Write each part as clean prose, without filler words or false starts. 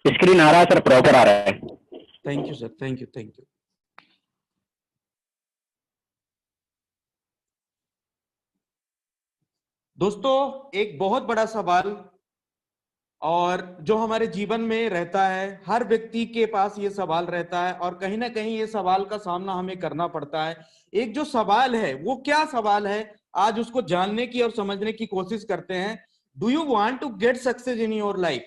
Screen आ रहा है sir, proper आ रहा है। Thank you sir, thank you, thank you. दोस्तों, एक बहुत बड़ा सवाल और जो हमारे जीवन में रहता है, हर व्यक्ति के पास ये सवाल रहता है और कहीं ना कहीं ये सवाल का सामना हमें करना पड़ता है। एक जो सवाल है वो क्या सवाल है, आज उसको जानने की और समझने की कोशिश करते हैं। Do you want to get success in your life?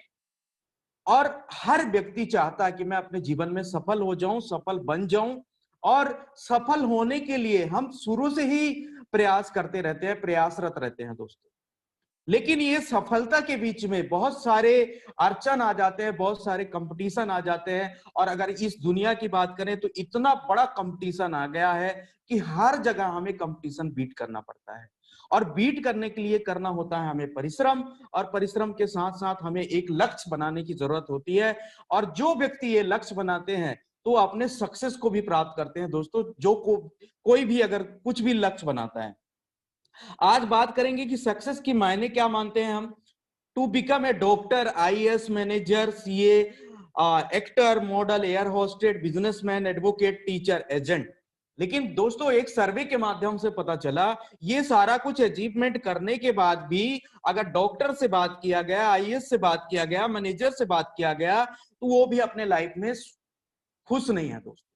और हर व्यक्ति चाहता है कि मैं अपने जीवन में सफल हो जाऊं, सफल बन जाऊं। और सफल होने के लिए हम शुरू से ही प्रयास करते रहते हैं, प्रयासरत रहते हैं दोस्तों। लेकिन ये सफलता के बीच में बहुत सारे अड़चन आ जाते हैं, बहुत सारे कंपटीशन आ जाते हैं। और अगर इस दुनिया की बात करें तो इतना बड़ा कंपटीशन आ गया है कि हर जगह हमें कंपटीशन बीट करना पड़ता है। और बीट करने के लिए करना होता है हमें परिश्रम, और परिश्रम के साथ साथ हमें एक लक्ष्य बनाने की जरूरत होती है। और जो व्यक्ति ये लक्ष्य बनाते हैं तो अपने सक्सेस को भी प्राप्त करते हैं दोस्तों। कोई भी अगर कुछ भी लक्ष्य बनाता है, आज बात करेंगे कि सक्सेस की मायने क्या मानते हैं हम। To become a doctor, IAS manager, CA, actor, model, air hosted, businessman, advocate, teacher, agent. लेकिन दोस्तों, एक सर्वे के माध्यम से पता चला ये सारा कुछ अचीवमेंट करने के बाद भी अगर डॉक्टर से बात किया गया, आईएएस से बात किया गया, मैनेजर से बात किया गया, तो वो भी अपने लाइफ में खुश नहीं है दोस्तों।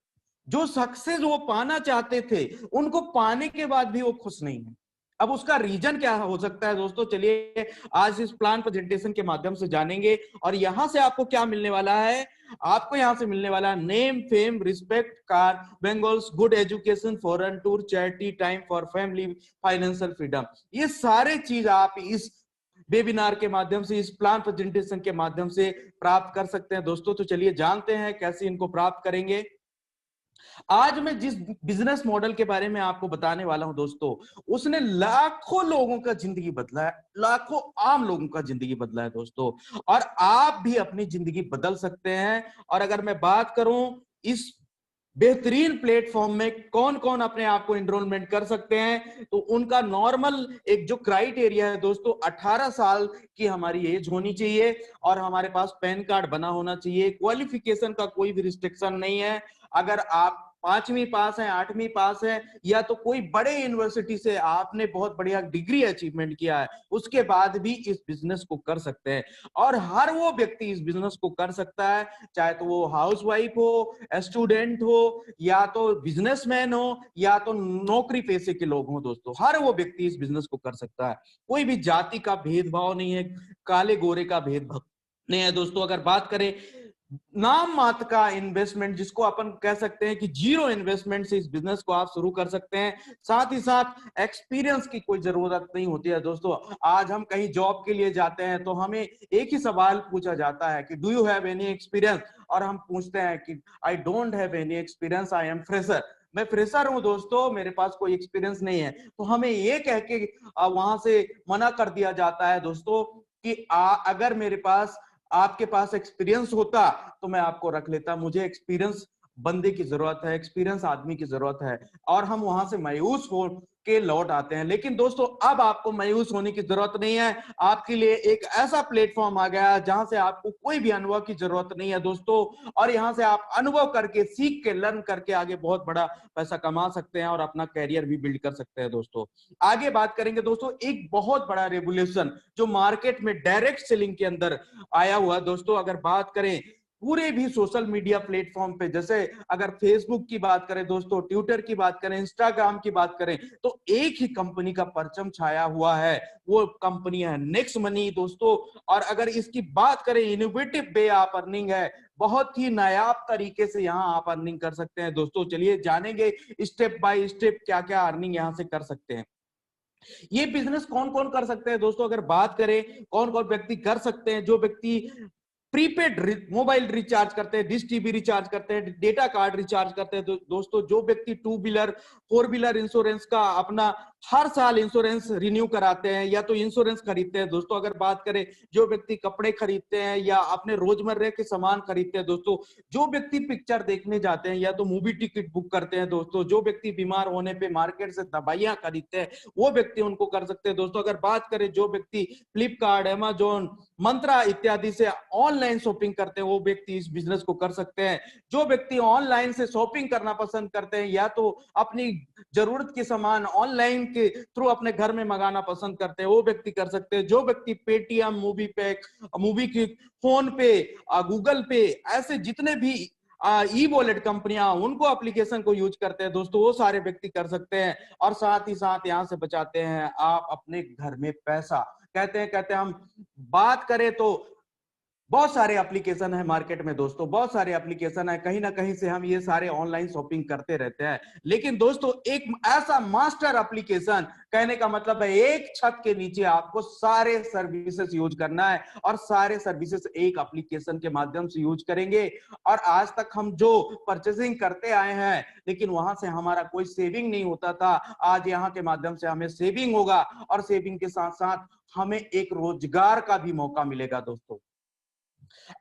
जो सक्सेस वो पाना चाहते थे, उनको पाने के बाद भी वो खुश नहीं है। अब उसका रीजन क्या हो सकता है दोस्तों, चलिए आज इस प्लान प्रेजेंटेशन के माध्यम से जानेंगे। और यहां से आपको क्या मिलने वाला है, आपको यहां से मिलने वाला name, fame, respect, car, bangles, good education, foreign tour, charity, time for family, financial freedom. ये सारे चीज आप इस वेबिनार के माध्यम से, इस प्लान प्रेजेंटेशन के माध्यम से प्राप्त कर सकते हैं दोस्तों। तो चलिए जानते हैं कैसे इनको प्राप्त करेंगे। आज मैं जिस बिजनेस मॉडल के बारे में आपको बताने वाला हूं दोस्तों, उसने लाखों लोगों का जिंदगी बदला है, लाखों आम लोगों का जिंदगी बदला है दोस्तों। और आप भी अपनी जिंदगी बदल सकते हैं। और अगर मैं बात करूं इस बेहतरीन प्लेटफॉर्म में कौन कौन अपने आप को एनरोलमेंट कर सकते हैं, तो उनका नॉर्मल एक जो क्राइटेरिया है दोस्तों, 18 साल की हमारी एज होनी चाहिए और हमारे पास पैन कार्ड बना होना चाहिए। क्वालिफिकेशन का कोई भी रिस्ट्रिक्शन नहीं है। अगर आप 5वीं पास है, 8वीं पास है, या तो कोई बड़े यूनिवर्सिटी से आपने बहुत बढ़िया डिग्री अचीवमेंट किया है, उसके बाद भी इस बिजनेस को कर सकते हैं। और हर वो व्यक्ति इस बिजनेस को कर सकता है, चाहे तो वो हाउसवाइफ हो, स्टूडेंट हो, या तो बिजनेसमैन हो, या तो नौकरी पेशे के लोग हो दोस्तों। हर वो व्यक्ति इस बिजनेस को कर सकता है। कोई भी जाति का भेदभाव नहीं है, काले गोरे का भेदभाव नहीं है दोस्तों। अगर बात करें नाम मात्र का इन्वेस्टमेंट, जिसको अपन कह सकते हैं कि जीरो इन्वेस्टमेंट से इस बिजनेस को आप शुरू कर सकते हैं। साथ ही साथ एक्सपीरियंस की कोई जरूरत नहीं होती है दोस्तों। आज हम कहीं जॉब के लिए जाते हैं तो हमें एक ही सवाल पूछा जाता है कि do you have any experience, और हम पूछते हैं कि I don't have any experience, I am fresher. मैं फ्रेशर हूं दोस्तों, मेरे पास कोई एक्सपीरियंस नहीं है। तो हमें ये कह के वहां से मना कर दिया जाता है दोस्तों कि अगर मेरे पास आपके पास एक्सपीरियंस होता तो मैं आपको रख लेता। मुझे एक्सपीरियंस बंदे की जरूरत है, एक्सपीरियंस आदमी की जरूरत है। और हम वहां से मायूस हो के लौट आते हैं। लेकिन दोस्तों, अब आपको मायूस होने की जरूरत नहीं है। आपके लिए एक ऐसा प्लेटफॉर्म आ गया जहां से आपको कोई भी अनुभव की जरूरत नहीं है दोस्तों। और यहां से आप अनुभव करके, सीख के, लर्न करके आगे बहुत बड़ा पैसा कमा सकते हैं और अपना कैरियर भी बिल्ड कर सकते हैं दोस्तों। आगे बात करेंगे दोस्तों, एक बहुत बड़ा रेवोल्यूशन जो मार्केट में डायरेक्ट सेलिंग के अंदर आया हुआ दोस्तों। अगर बात करें पूरे भी सोशल मीडिया प्लेटफॉर्म पे, जैसे अगर फेसबुक की बात करें दोस्तों, ट्विटर की बात करें, इंस्टाग्राम की बात करें, तो एक ही कंपनी का परचम छाया हुआ है, वो कंपनी है नेक्स्ट मनी दोस्तों। और अगर इसकी बात करें, इनोवेटिव वे आप अर्निंग है, बहुत ही नायाब तरीके से यहाँ आप अर्निंग कर सकते हैं दोस्तों। चलिए जानेंगे स्टेप बाय स्टेप क्या क्या अर्निंग यहाँ से कर सकते हैं। ये बिजनेस कौन कौन कर सकते हैं दोस्तों, अगर बात करें कौन कौन व्यक्ति कर सकते हैं। जो व्यक्ति प्रीपेड मोबाइल रिचार्ज करते हैं, डिश टीवी रिचार्ज करते हैं, डेटा कार्ड रिचार्ज करते हैं दोस्तों। जो व्यक्ति 2 व्हीलर 4 व्हीलर इंश्योरेंस का अपना हर साल इंश्योरेंस रिन्यू कराते हैं या तो इंश्योरेंस खरीदते हैं दोस्तों। अगर बात करें जो व्यक्ति कपड़े खरीदते हैं या अपने रोजमर्रा के सामान खरीदते हैं दोस्तों, जो व्यक्ति पिक्चर देखने जाते हैं या तो मूवी टिकट बुक करते हैं दोस्तों, जो व्यक्ति बीमार होने पे मार्केट से दवाइयां खरीदते हैं वो व्यक्ति उनको कर सकते हैं दोस्तों। अगर बात करें जो व्यक्ति फ्लिपकार्ट, अमेजोन, मंत्रा इत्यादि से ऑनलाइन शॉपिंग करते हैं वो व्यक्ति इस बिजनेस को कर सकते हैं। जो व्यक्ति ऑनलाइन से शॉपिंग करना पसंद करते हैं या तो अपनी जरूरत के सामान ऑनलाइन के थ्रू अपने घर में मंगाना पसंद करते हैं वो व्यक्ति कर सकते हैं। जो व्यक्ति पेटीएम, मूवी पैक, मूवी की, फोन पे, गूगल पे, ऐसे जितने भी ई वॉलेट कंपनियां उनको एप्लीकेशन को यूज करते हैं दोस्तों, वो सारे व्यक्ति कर सकते हैं। और साथ ही साथ यहां से बचाते हैं आप अपने घर में पैसा। कहते हैं हम बात करें तो बहुत सारे एप्लीकेशन है मार्केट में दोस्तों, बहुत सारे एप्लीकेशन है, कहीं ना कहीं से हम ये सारे ऑनलाइन शॉपिंग करते रहते हैं। लेकिन दोस्तों एक ऐसा मास्टर एप्लीकेशन, कहने का मतलब है एक छत के नीचे आपको सारे सर्विसेज यूज करना है और सारे सर्विसेज एक एप्लीकेशन के माध्यम से यूज करेंगे। और आज तक हम जो परचेसिंग करते आए हैं लेकिन वहां से हमारा कोई सेविंग नहीं होता था, आज यहाँ के माध्यम से हमें सेविंग होगा और सेविंग के साथ साथ हमें एक रोजगार का भी मौका मिलेगा दोस्तों।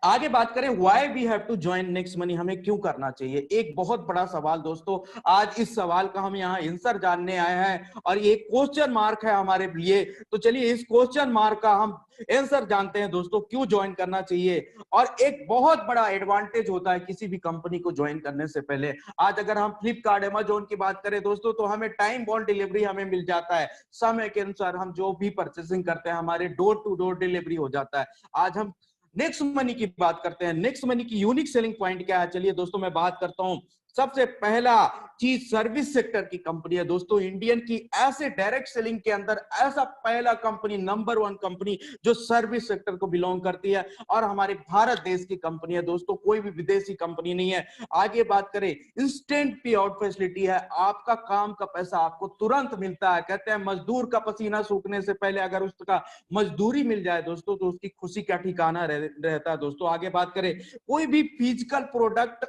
आगे बात करें why we have to join next money, हमें क्यों करना चाहिए, एक बहुत बड़ा सवाल दोस्तों। आज इस सवाल का हम यहाँ आंसर जानने आए हैं और ये क्वेश्चन मार्क है हमारे लिए। तो चलिए इस क्वेश्चन मार्क का हम आंसर जानते हैं दोस्तों, क्यों ज्वाइन करना चाहिए। और एक बहुत बड़ा एडवांटेज होता है किसी भी कंपनी को ज्वाइन करने से पहले। आज अगर हम फ्लिपकार्ट, अमेजोन की बात करें दोस्तों तो हमें टाइम बाउंड डिलीवरी हमें मिल जाता है, समय के अनुसार हम जो भी परचेसिंग करते हैं हमारे डोर टू डोर डिलीवरी हो जाता है। आज हम नेक्स्ट मनी की बात करते हैं। नेक्स्ट मनी की यूनिक सेलिंग पॉइंट क्या है, चलिए दोस्तों मैं बात करता हूं। सबसे पहला चीज सर्विस सेक्टर की कंपनी है दोस्तों, इंडियन की ऐसे डायरेक्ट सेलिंग के अंदर ऐसा पहला कंपनी, नंबर 1 कंपनी जो सर्विस सेक्टर को बिलोंग करती है और हमारे भारत देश की कंपनी है दोस्तों, कोई भी विदेशी कंपनी नहीं है। आगे बात करें इंस्टेंट पे आउट फैसिलिटी है, आपका काम का पैसा आपको तुरंत मिलता है। कहते हैं मजदूर का पसीना सूखने से पहले अगर उसका मजदूरी मिल जाए दोस्तों तो उसकी खुशी का ठिकाना रहता है दोस्तों। आगे बात करें कोई भी फिजिकल प्रोडक्ट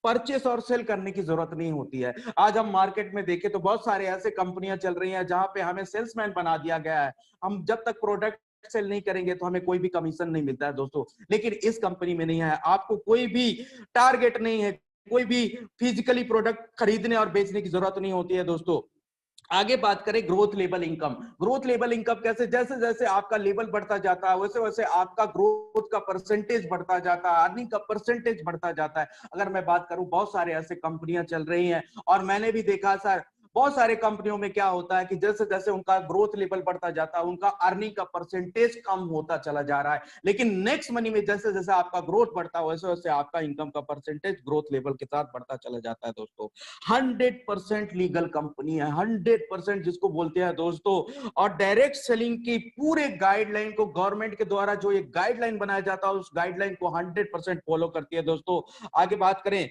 परचेस और सेल करने की जरूरत नहीं होती है। आज हम मार्केट में देखें तो बहुत सारे ऐसे कंपनियां चल रही हैं जहां पे हमें सेल्समैन बना दिया गया है, हम जब तक प्रोडक्ट सेल नहीं करेंगे तो हमें कोई भी कमीशन नहीं मिलता है दोस्तों। लेकिन इस कंपनी में नहीं है, आपको कोई भी टारगेट नहीं है, कोई भी फिजिकली प्रोडक्ट खरीदने और बेचने की जरूरत नहीं होती है दोस्तों। आगे बात करें growth level income. Growth level income कैसे, जैसे जैसे आपका लेवल बढ़ता जाता है वैसे वैसे आपका ग्रोथ का परसेंटेज बढ़ता जाता है, अर्निंग का परसेंटेज बढ़ता जाता है। अगर मैं बात करूं बहुत सारे ऐसे कंपनियां चल रही हैं और मैंने भी देखा सर बहुत सारे कंपनियों में क्या होता है कि जैसे जैसे उनका ग्रोथ लेवल बढ़ता जाता है उनका अर्निंग का परसेंटेज कम होता चला जा रहा है। लेकिन नेक्स्ट मनी में जैसे जैसे आपका ग्रोथ बढ़ता है वैसे वैसे आपका इनकम का परसेंटेज ग्रोथ लेवल के साथ बढ़ता चला जाता है दोस्तों। 100% लीगल कंपनी है, 100% जिसको बोलते हैं दोस्तों। और डायरेक्ट सेलिंग की पूरे गाइडलाइन को गवर्नमेंट के द्वारा जो एक गाइडलाइन बनाया जाता है उस गाइडलाइन को 100% फॉलो करती है दोस्तों। आगे बात करें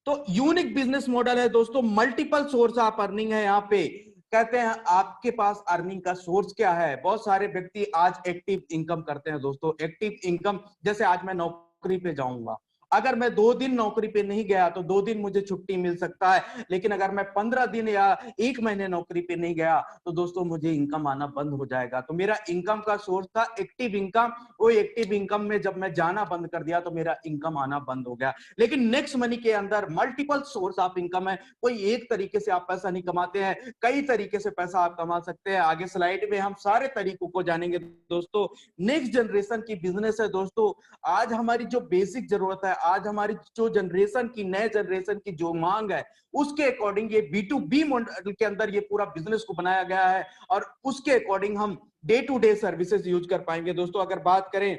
तो यूनिक बिजनेस मॉडल है दोस्तों, मल्टीपल सोर्स ऑफ अर्निंग है। यहाँ पे कहते हैं आपके पास अर्निंग का सोर्स क्या है। बहुत सारे व्यक्ति आज एक्टिव इनकम करते हैं दोस्तों। एक्टिव इनकम जैसे आज मैं नौकरी पे जाऊंगा, अगर मैं 2 दिन नौकरी पे नहीं गया तो 2 दिन मुझे छुट्टी मिल सकता है। लेकिन अगर मैं 15 दिन या 1 महीने नौकरी पे नहीं गया तो दोस्तों मुझे इनकम आना बंद हो जाएगा। तो मेरा इनकम का सोर्स था एक्टिव इनकम, वो एक्टिव इनकम में जब मैं जाना बंद कर दिया तो मेरा इनकम आना बंद हो गया। लेकिन नेक्स्ट मनी के अंदर मल्टीपल सोर्स ऑफ इनकम है, कोई एक तरीके से आप पैसा नहीं कमाते हैं, कई तरीके से पैसा आप कमा सकते हैं। आगे स्लाइड में हम सारे तरीकों को जानेंगे दोस्तों। नेक्स्ट जनरेशन की बिजनेस है दोस्तों। आज हमारी जो बेसिक जरूरत है, आज हमारी जो जनरेशन की, नए जनरेशन की जो मांग है उसके अकॉर्डिंग ये B2B मॉडल के अंदर ये पूरा बिजनेस को बनाया गया है और उसके अकॉर्डिंग हम day to day services use कर पाएंगे दोस्तों। अगर बात करें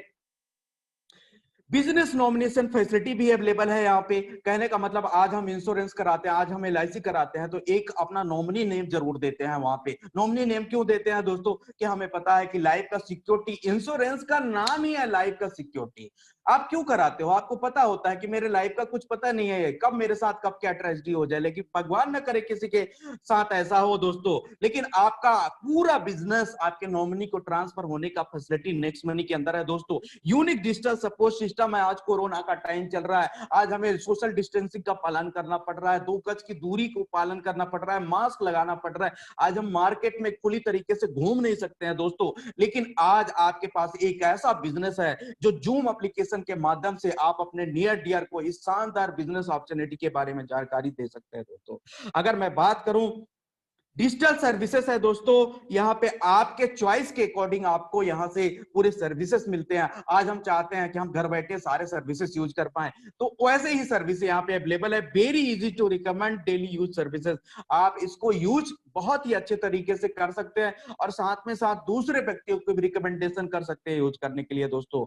बिजनेस नॉमिनेशन फैसिलिटी भी अवेलेबल है यहाँ पे। कहने का मतलब आज हम इंश्योरेंस कराते हैं, आज हम LIC कराते हैं तो एक अपना नॉमिनी नेम जरूर देते हैं वहां पे। नॉमिनी नेम क्यों देते हैं दोस्तों कि हमें पता है कि लाइफ का सिक्योरिटी, इंश्योरेंस का नाम ही है लाइफ का सिक्योरिटी। आप क्यों कराते हो? आपको पता होता है कि मेरे लाइफ का कुछ पता नहीं है, कब मेरे साथ कब क्या ट्रेजेडी हो जाए, लेकिन भगवान न करे किसी के साथ ऐसा हो दोस्तों। लेकिन आपका पूरा बिजनेस आपके नॉमिनी को ट्रांसफर होने का फैसिलिटी नेक्स्ट मनी के अंदर है दोस्तों। यूनिक डिजिटल सपोर्ट सिस्टम है। आज कोरोना का टाइम चल रहा है, आज हमें सोशल डिस्टेंसिंग का पालन करना पड़ रहा है, 2 गज की दूरी को पालन करना पड़ रहा है, मास्क लगाना पड़ रहा है। आज हम मार्केट में खुली तरीके से घूम नहीं सकते हैं दोस्तों, लेकिन आज आपके पास एक ऐसा बिजनेस है जो जूम एप्लीकेशन के माध्यम से आप अपने नियर डियर को इस शानदार बिजनेस अपॉर्चुनिटी के बारे में जानकारी दे सकते हैं दोस्तों। अगर मैं बात करूं, डिजिटल सर्विसेज है दोस्तों, यहाँ पे आपके चॉइस के अकॉर्डिंग आपको यहाँ से पूरे सर्विसेज मिलते हैं। आज हम चाहते हैं कि हम घर बैठे सारे सर्विसेज यूज कर पाएं, तो वैसे ही सर्विस यहाँ पे अवेलेबल है। Very easy to recommend daily use services. आप इसको यूज बहुत ही अच्छे तरीके से कर सकते हैं और साथ में साथ दूसरे व्यक्तियों को भी रिकमेंडेशन कर सकते हैं यूज करने के लिए दोस्तों।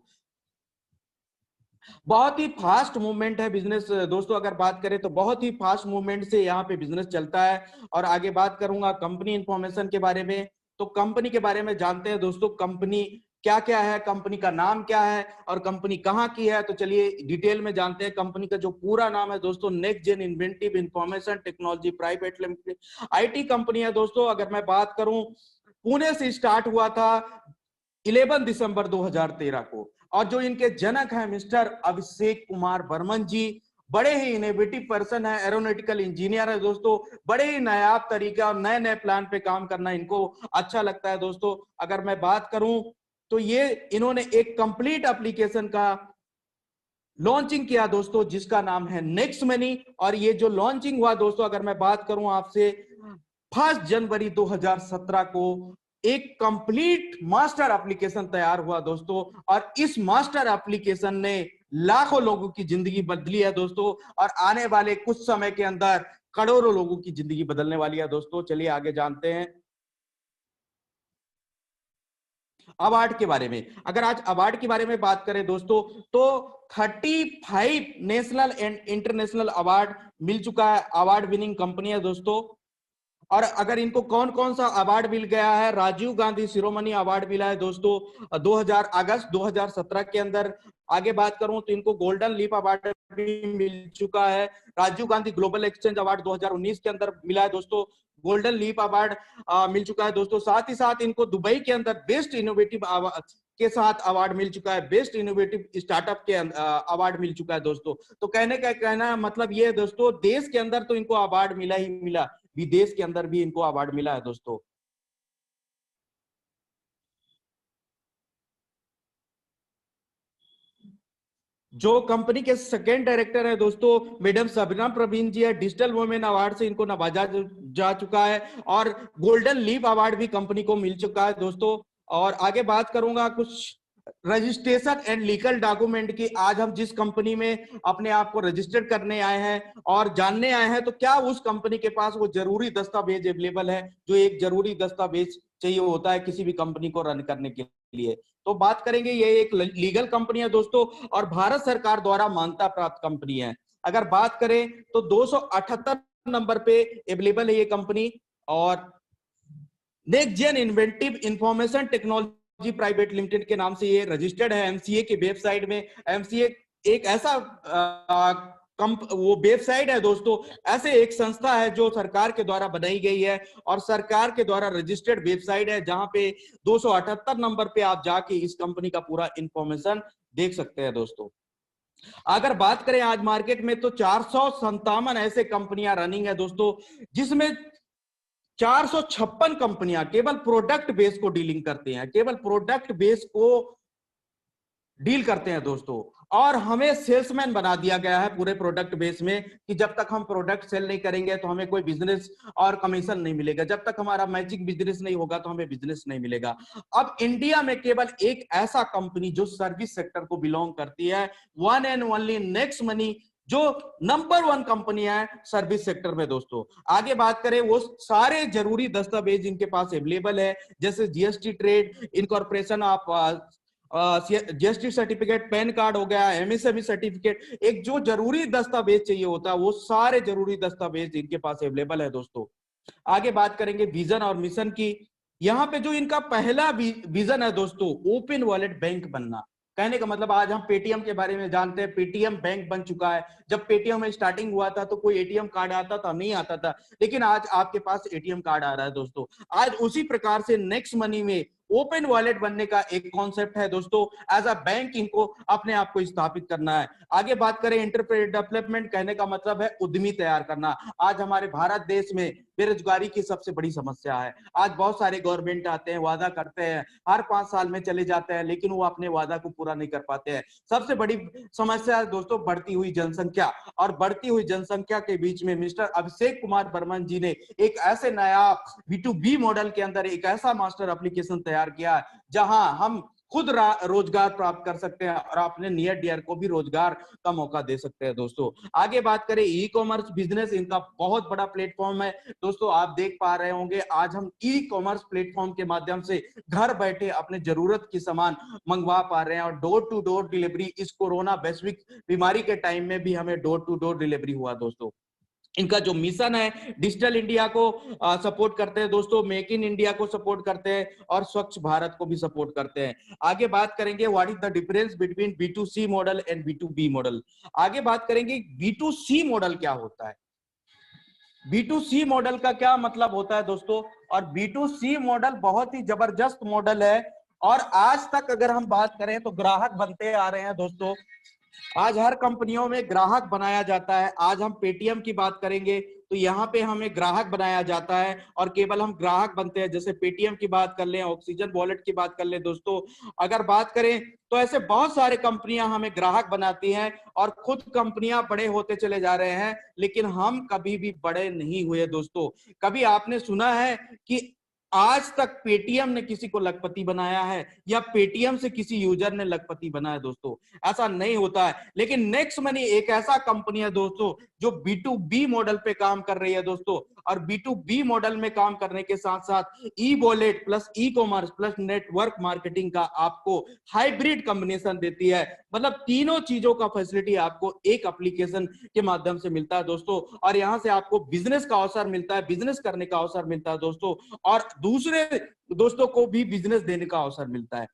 बहुत ही फास्ट मूवमेंट है बिजनेस दोस्तों। अगर बात करें तो बहुत ही फास्ट मूवमेंट से यहाँ पे बिजनेस चलता है। और आगे बात करूंगा कंपनी इंफॉर्मेशन के बारे में, तो कंपनी के बारे में जानते हैं दोस्तों, कंपनी क्या क्या है, कंपनी का नाम क्या है और कंपनी कहाँ की है। तो चलिए डिटेल में जानते हैं। कंपनी का जो पूरा नाम है दोस्तों, Next Gen Inventive Information Technology Private Limited, IT company है दोस्तों। अगर मैं बात करूं, पुणे से स्टार्ट हुआ था 11 दिसंबर 2013 को, और जो इनके जनक हैं मिस्टर अभिषेक कुमार बर्मन जी, बड़े ही इनोवेटिव पर्सन है, एरोनॉटिकल इंजीनियर है दोस्तों। बड़े ही नायाब तरीका और नए नए प्लान पे काम करना इनको अच्छा लगता है दोस्तों। अगर मैं बात करूं तो ये इन्होंने एक कंप्लीट एप्लीकेशन का लॉन्चिंग किया दोस्तों, जिसका नाम है नेक्स्ट मनी। और ये जो लॉन्चिंग हुआ दोस्तों, अगर मैं बात करूं आपसे, 1 जनवरी 2017 को एक कंप्लीट मास्टर एप्लीकेशन तैयार हुआ दोस्तों। और इस मास्टर एप्लीकेशन ने लाखों लोगों की जिंदगी बदली है दोस्तों, और आने वाले कुछ समय के अंदर करोड़ों लोगों की जिंदगी बदलने वाली है दोस्तों। चलिए आगे जानते हैं अवार्ड के बारे में। अगर आज अवार्ड के बारे में बात करें दोस्तों, तो 35 नेशनल एंड इंटरनेशनल अवार्ड मिल चुका है। अवार्ड विनिंग कंपनी है दोस्तों। और अगर इनको कौन कौन सा अवार्ड मिल गया है, राजीव गांधी शिरोमणि अवार्ड मिला है दोस्तों 2000 अगस्त 2017 के अंदर। आगे बात करूं तो इनको गोल्डन लीप अवार्ड भी मिल चुका है। Rajiv Gandhi global exchange award 2019 के अंदर मिला है दोस्तों। गोल्डन लीप अवार्ड मिल चुका है दोस्तों। साथ ही साथ इनको दुबई के अंदर बेस्ट इनोवेटिव के साथ अवार्ड मिल चुका है, बेस्ट इनोवेटिव स्टार्टअप के अवार्ड मिल चुका है दोस्तों। तो कहना मतलब ये है दोस्तों, देश के अंदर तो इनको अवार्ड मिला ही मिला, विदेश के अंदर भी इनको अवार्ड मिला है दोस्तों। जो कंपनी के सेकेंड डायरेक्टर है दोस्तों, मैडम सबीना प्रवीण जी है। डिजिटल वुमेन अवार्ड से इनको नवाजा जा चुका है, और गोल्डन लीप अवार्ड भी कंपनी को मिल चुका है दोस्तों। और आगे बात करूंगा कुछ रजिस्ट्रेशन एंड लीगल डॉक्यूमेंट की। आज हम जिस कंपनी में अपने आप को रजिस्टर्ड करने आए हैं और जानने आए हैं, तो क्या उस कंपनी के पास वो जरूरी दस्तावेज अवेलेबल है जो एक जरूरी दस्तावेज चाहिए होता है किसी भी कंपनी को रन करने के लिए। तो बात करेंगे, ये एक लीगल कंपनी है दोस्तों, और भारत सरकार द्वारा मान्यता प्राप्त कंपनी है। अगर बात करें तो 278 नंबर पे अवेलेबल है ये कंपनी। और Next Gen Inventive Information Technology Private Limited के नाम से ये रजिस्टर्ड है एमसीए की वेबसाइट में। एमसीए एक ऐसा वो वेबसाइट है दोस्तों, ऐसे एक संस्था है जो सरकार के द्वारा बनाई गई है और सरकार के द्वारा रजिस्टर्ड वेबसाइट है, जहां पे 278 नंबर पे आप जाके इस कंपनी का पूरा इंफॉर्मेशन देख सकते हैं दोस्तों। अगर बात करें आज मार्केट में, तो 457 ऐसे कंपनियां रनिंग है दोस्तों, जिसमें 456 कंपनियां केवल प्रोडक्ट बेस को डीलिंग करते हैं, केवल प्रोडक्ट बेस को डील करते हैं दोस्तों। और हमें सेल्समैन बना दिया गया है पूरे प्रोडक्ट बेस में, कि जब तक हम प्रोडक्ट सेल नहीं करेंगे तो हमें कोई बिजनेस और कमीशन नहीं मिलेगा, जब तक हमारा मैचिंग बिजनेस नहीं होगा तो हमें बिजनेस नहीं मिलेगा। अब इंडिया में केवल एक ऐसा कंपनी जो सर्विस सेक्टर को बिलोंग करती है, one and only next money, जो नंबर 1 कंपनी है सर्विस सेक्टर में दोस्तों। आगे बात करें, वो सारे जरूरी दस्तावेज इनके पास अवेलेबल है, जैसे GST trade incorporation of GST certificate, pan card हो गया, एमएसएमई सर्टिफिकेट, एक जो जरूरी दस्तावेज चाहिए होता है वो सारे जरूरी दस्तावेज इनके पास अवेलेबल है दोस्तों। आगे बात करेंगे विजन और मिशन की। यहाँ पे जो इनका पहला विजन है दोस्तों, ओपन वॉलेट बैंक बनना। कहने का मतलब आज हम पेटीएम के बारे में जानते हैं, पेटीएम बैंक बन चुका है। जब पेटीएम में स्टार्टिंग हुआ था तो कोई एटीएम कार्ड आता था नहीं आता था, लेकिन आज आपके पास एटीएम कार्ड आ रहा है दोस्तों। आज उसी प्रकार से नेक्स्ट मनी में ओपन वॉलेट बनने का एक कॉन्सेप्ट है दोस्तों। एज अ बैंक इनको अपने आप को स्थापित करना है। आगे बात करें एंटरप्रेन्योर डेवलपमेंट, कहने का मतलब है उद्यमी तैयार करना। आज हमारे भारत देश में बेरोजगारी की सबसे बड़ी समस्या है। आज बहुत सारे गवर्नमेंट आते हैं, वादा करते हैं, हर 5 साल में चले जाते हैं, लेकिन वो अपने वादा को पूरा नहीं कर पाते हैं। सबसे बड़ी समस्या है दोस्तों बढ़ती हुई जनसंख्या, और बढ़ती हुई जनसंख्या के बीच में मिस्टर अभिषेक कुमार बर्मन जी ने एक ऐसे नया B2B मॉडल के अंदर एक ऐसा मास्टर एप्लीकेशन तैयार किया है जहां हम खुद रोजगार प्राप्त कर सकते हैं और अपने नियर डियर को भी रोजगार का मौका दे सकते हैं दोस्तों। आगे बात करें ई कॉमर्स बिजनेस, इनका बहुत बड़ा प्लेटफॉर्म है दोस्तों। आप देख पा रहे होंगे आज हम ई कॉमर्स प्लेटफॉर्म के माध्यम से घर बैठे अपने जरूरत की सामान मंगवा पा रहे हैं, और डोर टू डोर डिलीवरी इस कोरोना वैश्विक बीमारी के टाइम में भी हमें डोर टू डोर डिलीवरी हुआ दोस्तों। इनका जो मिशन है डिजिटल इंडिया को सपोर्ट करते हैं दोस्तों, मेक इन इंडिया को सपोर्ट करते हैं और स्वच्छ भारत को भी सपोर्ट करते हैं। आगे बात करेंगे what is the difference between B2C model and B2B model. आगे बात करेंगे B2C मॉडल क्या होता है, B2C मॉडल का क्या मतलब होता है दोस्तों। और B2C मॉडल बहुत ही जबरदस्त मॉडल है, और आज तक अगर हम बात करें तो ग्राहक बनते आ रहे हैं दोस्तों। आज हर कंपनियों में ग्राहक बनाया जाता है। आज हम पेटीएम की बात करेंगे तो यहाँ पे हमें ग्राहक बनाया जाता है, और केवल हम ग्राहक बनते हैं। जैसे पेटीएम की बात कर लें, ऑक्सीजन वॉलेट की बात कर लें दोस्तों, अगर बात करें तो ऐसे बहुत सारे कंपनियां हमें ग्राहक बनाती हैं, और खुद कंपनियां बड़े होते चले जा रहे हैं, लेकिन हम कभी भी बड़े नहीं हुए दोस्तों। कभी आपने सुना है कि आज तक पेटीएम ने किसी को लखपति बनाया है, या पेटीएम से किसी यूजर ने लखपति बनाया दोस्तों? ऐसा नहीं होता है। लेकिन नेक्स्ट मनी एक ऐसा कंपनी है दोस्तों जो B2B मॉडल पे काम कर रही है दोस्तों, और B2B मॉडल में काम करने के साथ साथ e wallet plus e commerce plus network marketing का आपको हाइब्रिड कॉम्बिनेशन देती है। मतलब तीनों चीजों का फैसिलिटी आपको एक एप्लीकेशन के माध्यम से मिलता है दोस्तों, और यहां से आपको बिजनेस का अवसर मिलता है, बिजनेस करने का अवसर मिलता है दोस्तों, और दूसरे दोस्तों को भी बिजनेस देने का अवसर मिलता है।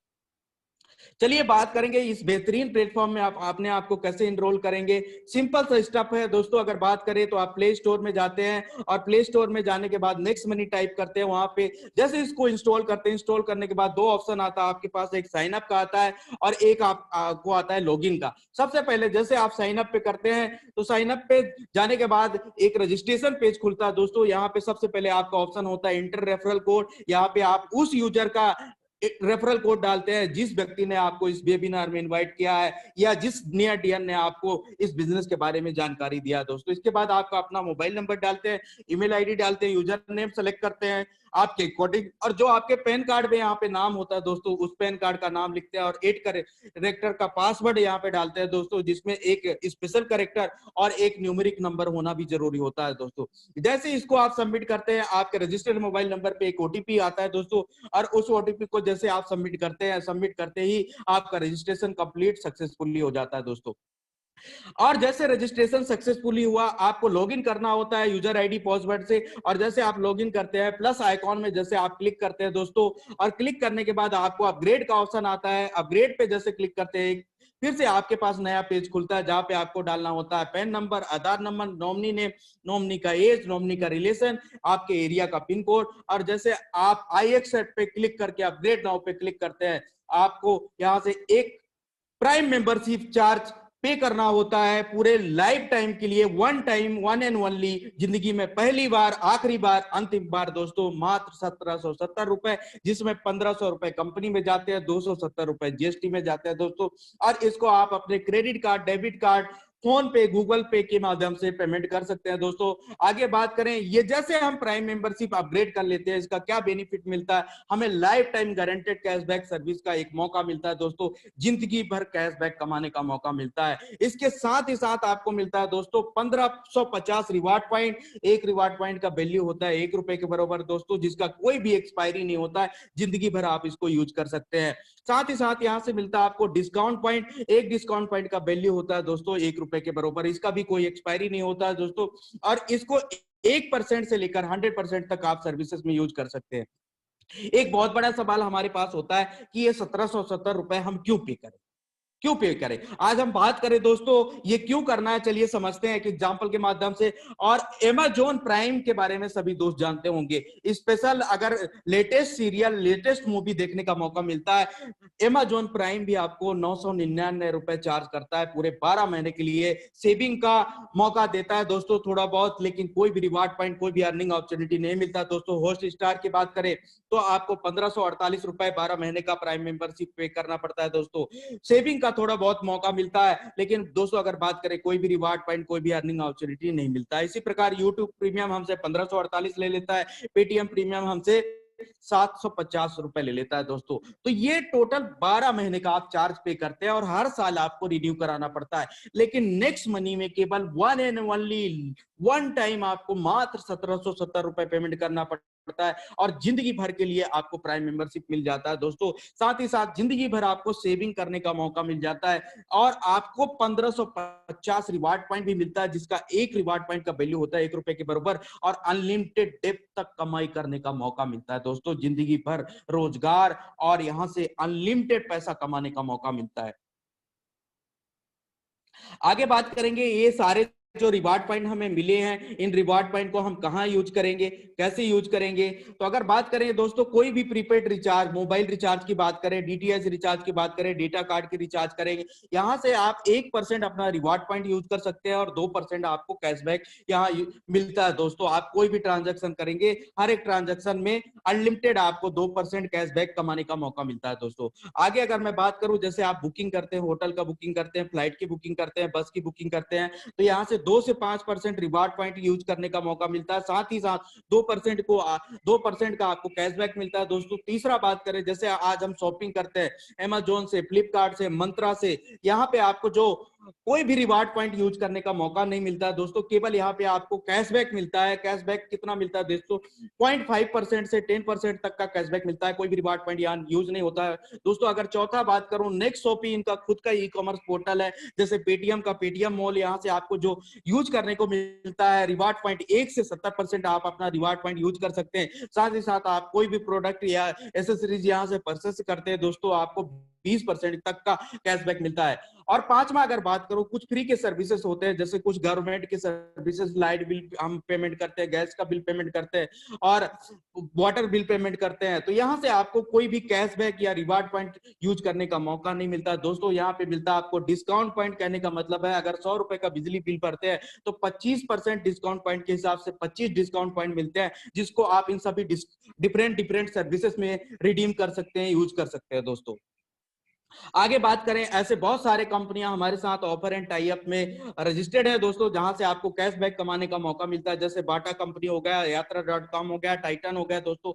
चलिए बात करेंगे इस बेहतरीन प्लेटफॉर्म में आप अपने आप को कैसे इनरोल करेंगे। सिंपल सा स्टेप है दोस्तों। अगर बात करें तो आप प्ले स्टोर में जाते हैं, और प्ले स्टोर में जाने के बाद नेक्स्ट मनी टाइप करते हैं। वहां पे जैसे इसको इंस्टॉल करते हैं, इंस्टॉल करने के बाद दो ऑप्शन आता है आपके पास, एक साइन अप का आता है और एक आपको आता है लॉगिन का। सबसे पहले जैसे आप साइन अप पे करते हैं तो साइन अप पे जाने के बाद एक रजिस्ट्रेशन पेज खुलता है दोस्तों। यहाँ पे सबसे पहले आपका ऑप्शन होता है इंटर रेफरल कोड। यहाँ पे आप उस यूजर का रेफरल कोड डालते हैं जिस व्यक्ति ने आपको इस वेबिनार में इनवाइट किया है, या जिस नियर डियर ने आपको इस बिजनेस के बारे में जानकारी दिया दोस्तों। इसके बाद आपका अपना मोबाइल नंबर डालते हैं, ईमेल आईडी डालते हैं, यूजर नेम सेलेक्ट करते हैं आपके अकॉर्डिंग, और जो आपके पैन कार्ड में यहाँ पे नाम होता है दोस्तों, उस पैन कार्ड का नाम लिखते हैं, और 8 कैरेक्टर का पासवर्ड यहाँ पे डालते हैं दोस्तों, जिसमें एक स्पेशल कैरेक्टर और एक न्यूमेरिक नंबर होना भी जरूरी होता है दोस्तों। जैसे इसको आप सबमिट करते हैं, आपके रजिस्टर्ड मोबाइल नंबर पे एक ओटीपी आता है दोस्तों, और उस ओटीपी को जैसे आप सबमिट करते हैं, सबमिट करते ही आपका रजिस्ट्रेशन कंप्लीट सक्सेसफुली हो जाता है दोस्तों। और जैसे रजिस्ट्रेशन सक्सेसफुली हुआ, आपको लॉगिन करना होता है यूजर आईडी पासवर्ड से, और जैसे आप लॉगिन करते हैं प्लस आइकॉन में जैसे आप क्लिक करते हैं दोस्तों, और क्लिक करने के बाद आपको अपग्रेड का ऑप्शन आता है। अपग्रेड पे जैसे क्लिक करते हैं फिर से आपके पास नया पेज खुलता है, जहां पे आपको डालना होता है पैन नंबर, आधार नंबर, नॉमिनी नेम, नॉमिनी का एज, नॉमिनी का रिलेशन, आपके एरिया का पिन कोड। और जैसे आप आई एक्सेप्ट पे क्लिक करके अपग्रेड नाउ पे क्लिक करते हैं, आपको यहाँ से एक प्राइम मेंबरशिप चार्ज पे करना होता है पूरे लाइफ टाइम के लिए, one time, one and only, जिंदगी में पहली बार, आखिरी बार, अंतिम बार दोस्तों, मात्र 1770 रुपए, जिसमें 1500 रुपए कंपनी में जाते हैं, 270 रुपए जीएसटी में जाते हैं दोस्तों। और इसको आप अपने credit card, debit card, phone पे, गूगल पे के माध्यम से पेमेंट कर सकते हैं दोस्तों। आगे बात करें, ये जैसे हम प्राइम मेंबरशिप अपग्रेड कर लेते हैं, इसका क्या बेनिफिट मिलता है, हमें life time guaranteed cashback service का एक मौका मिलता है दोस्तों, जिंदगी भर कैशबैक कमाने का मौका मिलता है। इसके साथ ही साथ आपको मिलता है दोस्तों 1550 रिवार्ड पॉइंट। एक रिवार्ड पॉइंट का वैल्यू होता है 1 रुपए के बराबर दोस्तों, जिसका कोई भी एक्सपायरी नहीं होता है, जिंदगी भर आप इसको यूज कर सकते हैं। साथ ही साथ यहाँ से मिलता है आपको डिस्काउंट पॉइंट। एक डिस्काउंट पॉइंट का वैल्यू होता है दोस्तों 1 रुपए के बराबर, इसका भी कोई एक्सपायरी नहीं होता है दोस्तों, और इसको 1% से लेकर 100% तक आप सर्विसेज में यूज कर सकते हैं। एक बहुत बड़ा सवाल हमारे पास होता है कि ये 1770 रुपए हम क्यों पे करें। क्यों पे करें। आज हम बात करें दोस्तों ये क्यों करना है, चलिए समझते हैं एक एग्जांपल के माध्यम से। और Amazon प्राइम के बारे में सभी दोस्त जानते होंगे। स्पेशल अगर लेटेस्ट सीरियल, लेटेस्ट मूवी देखने का मौका मिलता है, Amazon प्राइम भी आपको 999 रुपए चार्ज करता है पूरे 12 महीने के लिए। सेविंग का मौका देता है दोस्तों थोड़ा बहुत, लेकिन कोई भी रिवार्ड पॉइंट, कोई भी अर्निंग अपॉर्चुनिटी नहीं मिलता दोस्तों। हॉट स्टार की बात करें तो आपको 1548 रुपए 12 महीने का प्राइम मेंबरशिप पे करना पड़ता है दोस्तों। सेविंग का थोड़ा बहुत मौका मिलता है, लेकिन दोस्तों अगर बात करें कोई भी रिवार्ड पॉइंट, कोई भी अर्निंग अपॉर्चुनिटी नहीं मिलता है। इसी प्रकार यूट्यूब प्रीमियम हमसे 1548 ले लेता है, पेटीएम प्रीमियम हमसे 750 रुपए ले लेता है दोस्तों। तो ये टोटल 12 महीने का आप चार्ज पे करते हैं और हर साल आपको रिन्यू कराना पड़ता है। लेकिन नेक्स्ट मनी में केवल one and only one time आपको मात्र 1770 रुपए पेमेंट करना पड़ता है और जिंदगी भर के लिए आपको प्राइम मेंबरशिप मिल जाता है दोस्तों। साथ ही साथ जिंदगी भर आपको सेविंग करने का मौका मिल जाता है और आपको 1550 रिवार्ड पॉइंट भी मिलता है, जिसका एक रिवार्ड पॉइंट का वैल्यू होता है 1 रुपए के बराबर, और अनलिमिटेड डेप्थ तक कमाई करने का मौका मिलता है दोस्तों। जिंदगी भर रोजगार और यहां से अनलिमिटेड पैसा कमाने का मौका मिलता है। आगे बात करेंगे ये सारे जो रिवार्ड पॉइंट हमें मिले हैं, इन रिवार्ड पॉइंट को हम कहां यूज करेंगे, कैसे यूज करेंगे। तो अगर बात करें दोस्तों कोई भी प्रीपेड रिचार्ज, मोबाइल रिचार्ज की बात करें, डीटीएच रिचार्ज की बात करें, डेटा कार्ड की रिचार्ज करेंगे, यहां से आप 1% अपना रिवार्ड पॉइंट यूज कर सकते हैं और 2% आपको कैशबैक यहाँ मिलता है दोस्तों। आप कोई भी ट्रांजेक्शन करेंगे, हर एक ट्रांजेक्शन में अनलिमिटेड आपको 2% कैशबैक कमाने का मौका मिलता है दोस्तों। आगे अगर मैं बात करूं, जैसे आप बुकिंग करते हैं, होटल का बुकिंग करते हैं, फ्लाइट की बुकिंग करते हैं, बस की बुकिंग करते हैं, तो यहाँ से 2 से 5% रिवार्ड पॉइंट यूज करने का मौका मिलता है। साथ ही साथ 2% का आपको कैशबैक मिलता है दोस्तों। तीसरा बात करें, जैसे आज हम शॉपिंग करते हैं Amazon से, फ्लिपकार्ट से, मंत्रा से, यहाँ पे आपको जो कोई भी रिवार्ड पॉइंट यूज करने का मौका नहीं मिलता है दोस्तों, केवल यहाँ पे आपको कैशबैक मिलता है। कैशबैक कितना मिलता है दोस्तों, 0.5% से 10% तक का कैशबैक मिलता है। कोई भी रिवार्ड पॉइंट यहाँ यूज नहीं होता है दोस्तों। अगर चौथा बात करूं, नेक्स्ट शॉपी इनका खुद का ई कॉमर्स पोर्टल है, जैसे पेटीएम का पेटीएम मॉल, यहाँ से आपको जो यूज करने को मिलता है रिवार्ड पॉइंट, 1 से 70% आप अपना रिवार्ड पॉइंट यूज कर सकते हैं। साथ ही साथ आप कोई भी प्रोडक्ट या एसेसरीज यहाँ से परचेस करते हैं दोस्तों, आपको 20% तक का कैशबैक मिलता है। और पांचवा अगर बात करूं, कुछ फ्री के सर्विसेज होते हैं, जैसे कुछ गवर्नमेंट के सर्विसेज, लाइट बिल हम पेमेंट करते हैं, गैस का बिल पेमेंट करते हैं और वाटर बिल पेमेंट करते हैं, तो यहाँ से आपको कोई भी कैशबैक या रिवार्ड पॉइंट यूज करने का मौका नहीं मिलता दोस्तों। यहाँ पे मिलता है आपको डिस्काउंट पॉइंट। कहने का मतलब है अगर 100 रुपए का बिजली बिल भरते हैं तो 25% डिस्काउंट पॉइंट के हिसाब से 25 डिस्काउंट पॉइंट मिलते हैं, जिसको आप इन सभी डिफरेंट सर्विसेज में रिडीम कर सकते हैं, यूज कर सकते हैं दोस्तों। आगे बात करें, ऐसे बहुत सारे कंपनियां हमारे साथ ऑफर एंड टाई अप में रजिस्टर्ड है दोस्तों, जहां से आपको कैशबैक कमाने का मौका मिलता है। जैसे बाटा कंपनी हो गया, यात्रा.com हो गया, टाइटन हो गया दोस्तों,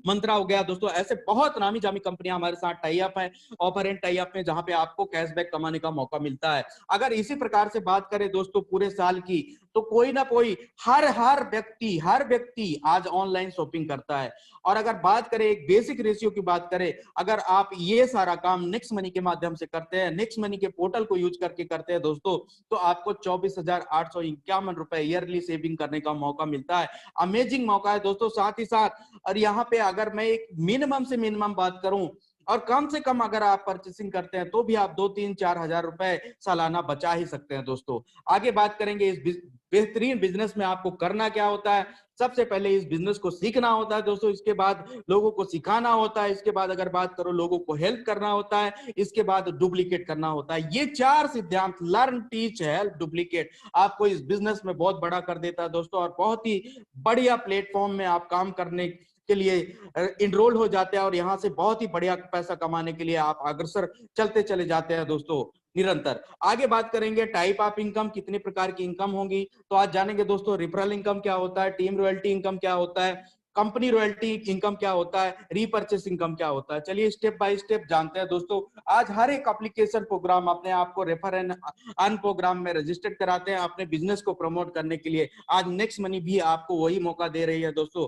मंत्रा हो गया दोस्तों। ऐसे बहुत नामी जामी कंपनियां हमारे साथ टाई अप है, ऑफर एंड टाई अप में, जहां पे आपको कैशबैक कमाने का मौका मिलता है। अगर इसी प्रकार से बात करें दोस्तों पूरे साल की, तो कोई ना कोई हर व्यक्ति आज ऑनलाइन शॉपिंग करता है। और अगर बात करें एक बेसिक रेशियो की बात करें, अगर आप ये सारा काम नेक्स्ट मनी के माध्यम से करते हैं, नेक्स्ट मनी के पोर्टल को यूज करके करते हैं दोस्तों, तो आपको 24,851 रुपए ईयरली सेविंग करने का मौका मिलता है। अमेजिंग मौका है दोस्तों। साथ ही साथ और यहाँ पे अगर मैं एक मिनिमम से मिनिमम बात करूं, और कम से कम अगर आप परचेसिंग करते हैं, तो भी आप 2-3-4 हजार रुपए सालाना बचा ही सकते हैं दोस्तों। आगे बात करेंगे इस बेहतरीन बिजनेस में आपको करना क्या होता है। सबसे पहले इस बिजनेस को सीखना होता है दोस्तों, इसके बाद लोगों को सिखाना होता है, इसके बाद अगर बात करो लोगों को हेल्प करना होता है, इसके बाद डुप्लीकेट करना होता है। ये 4 सिद्धांत, लर्न, टीच, हेल्प, डुप्लीकेट, आपको इस बिजनेस में बहुत बड़ा कर देता है दोस्तों। और बहुत ही बढ़िया प्लेटफॉर्म में आप काम करने के लिए इनरोल हो जाते हैं और यहाँ से बहुत ही बढ़िया पैसा कमाने के लिए आप अग्रसर चलते चले जाते हैं दोस्तों निरंतर। आगे बात करेंगे टाइप ऑफ इनकम, कितने प्रकार की इनकम होंगी, तो आज जानेंगे दोस्तों रेफरल इनकम क्या होता है, टीम रॉयल्टी इनकम क्या होता है, कंपनी रॉयल्टी इनकम क्या होता है, रीपर्चेस इनकम क्या होता है। चलिए स्टेप बाय स्टेप जानते हैं दोस्तों। आज हर एक एप्लीकेशन प्रोग्राम अपने आप को रेफर एंड अर्न प्रोग्राम में रजिस्टर्ड कराते हैं अपने बिजनेस को प्रमोट करने के लिए। आज नेक्स्ट मनी भी आपको वही मौका दे रही है दोस्तों।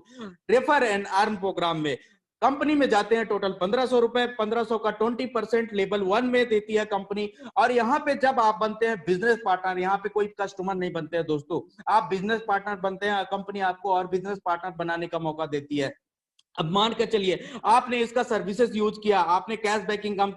रेफर एंड अर्न प्रोग्राम में कंपनी में जाते हैं, टोटल 1500 रुपए, 1500 का 20% लेवल 1 में देती है कंपनी। और यहाँ पे जब आप बनते हैं बिजनेस पार्टनर, यहाँ पे कोई कस्टमर नहीं बनते हैं दोस्तों, आप बिजनेस पार्टनर बनते हैं, कंपनी आपको और बिजनेस पार्टनर बनाने का मौका देती है। अब मान कर चलिए आपने इसका सर्विसेज यूज किया, आपने कैशबैक इनकम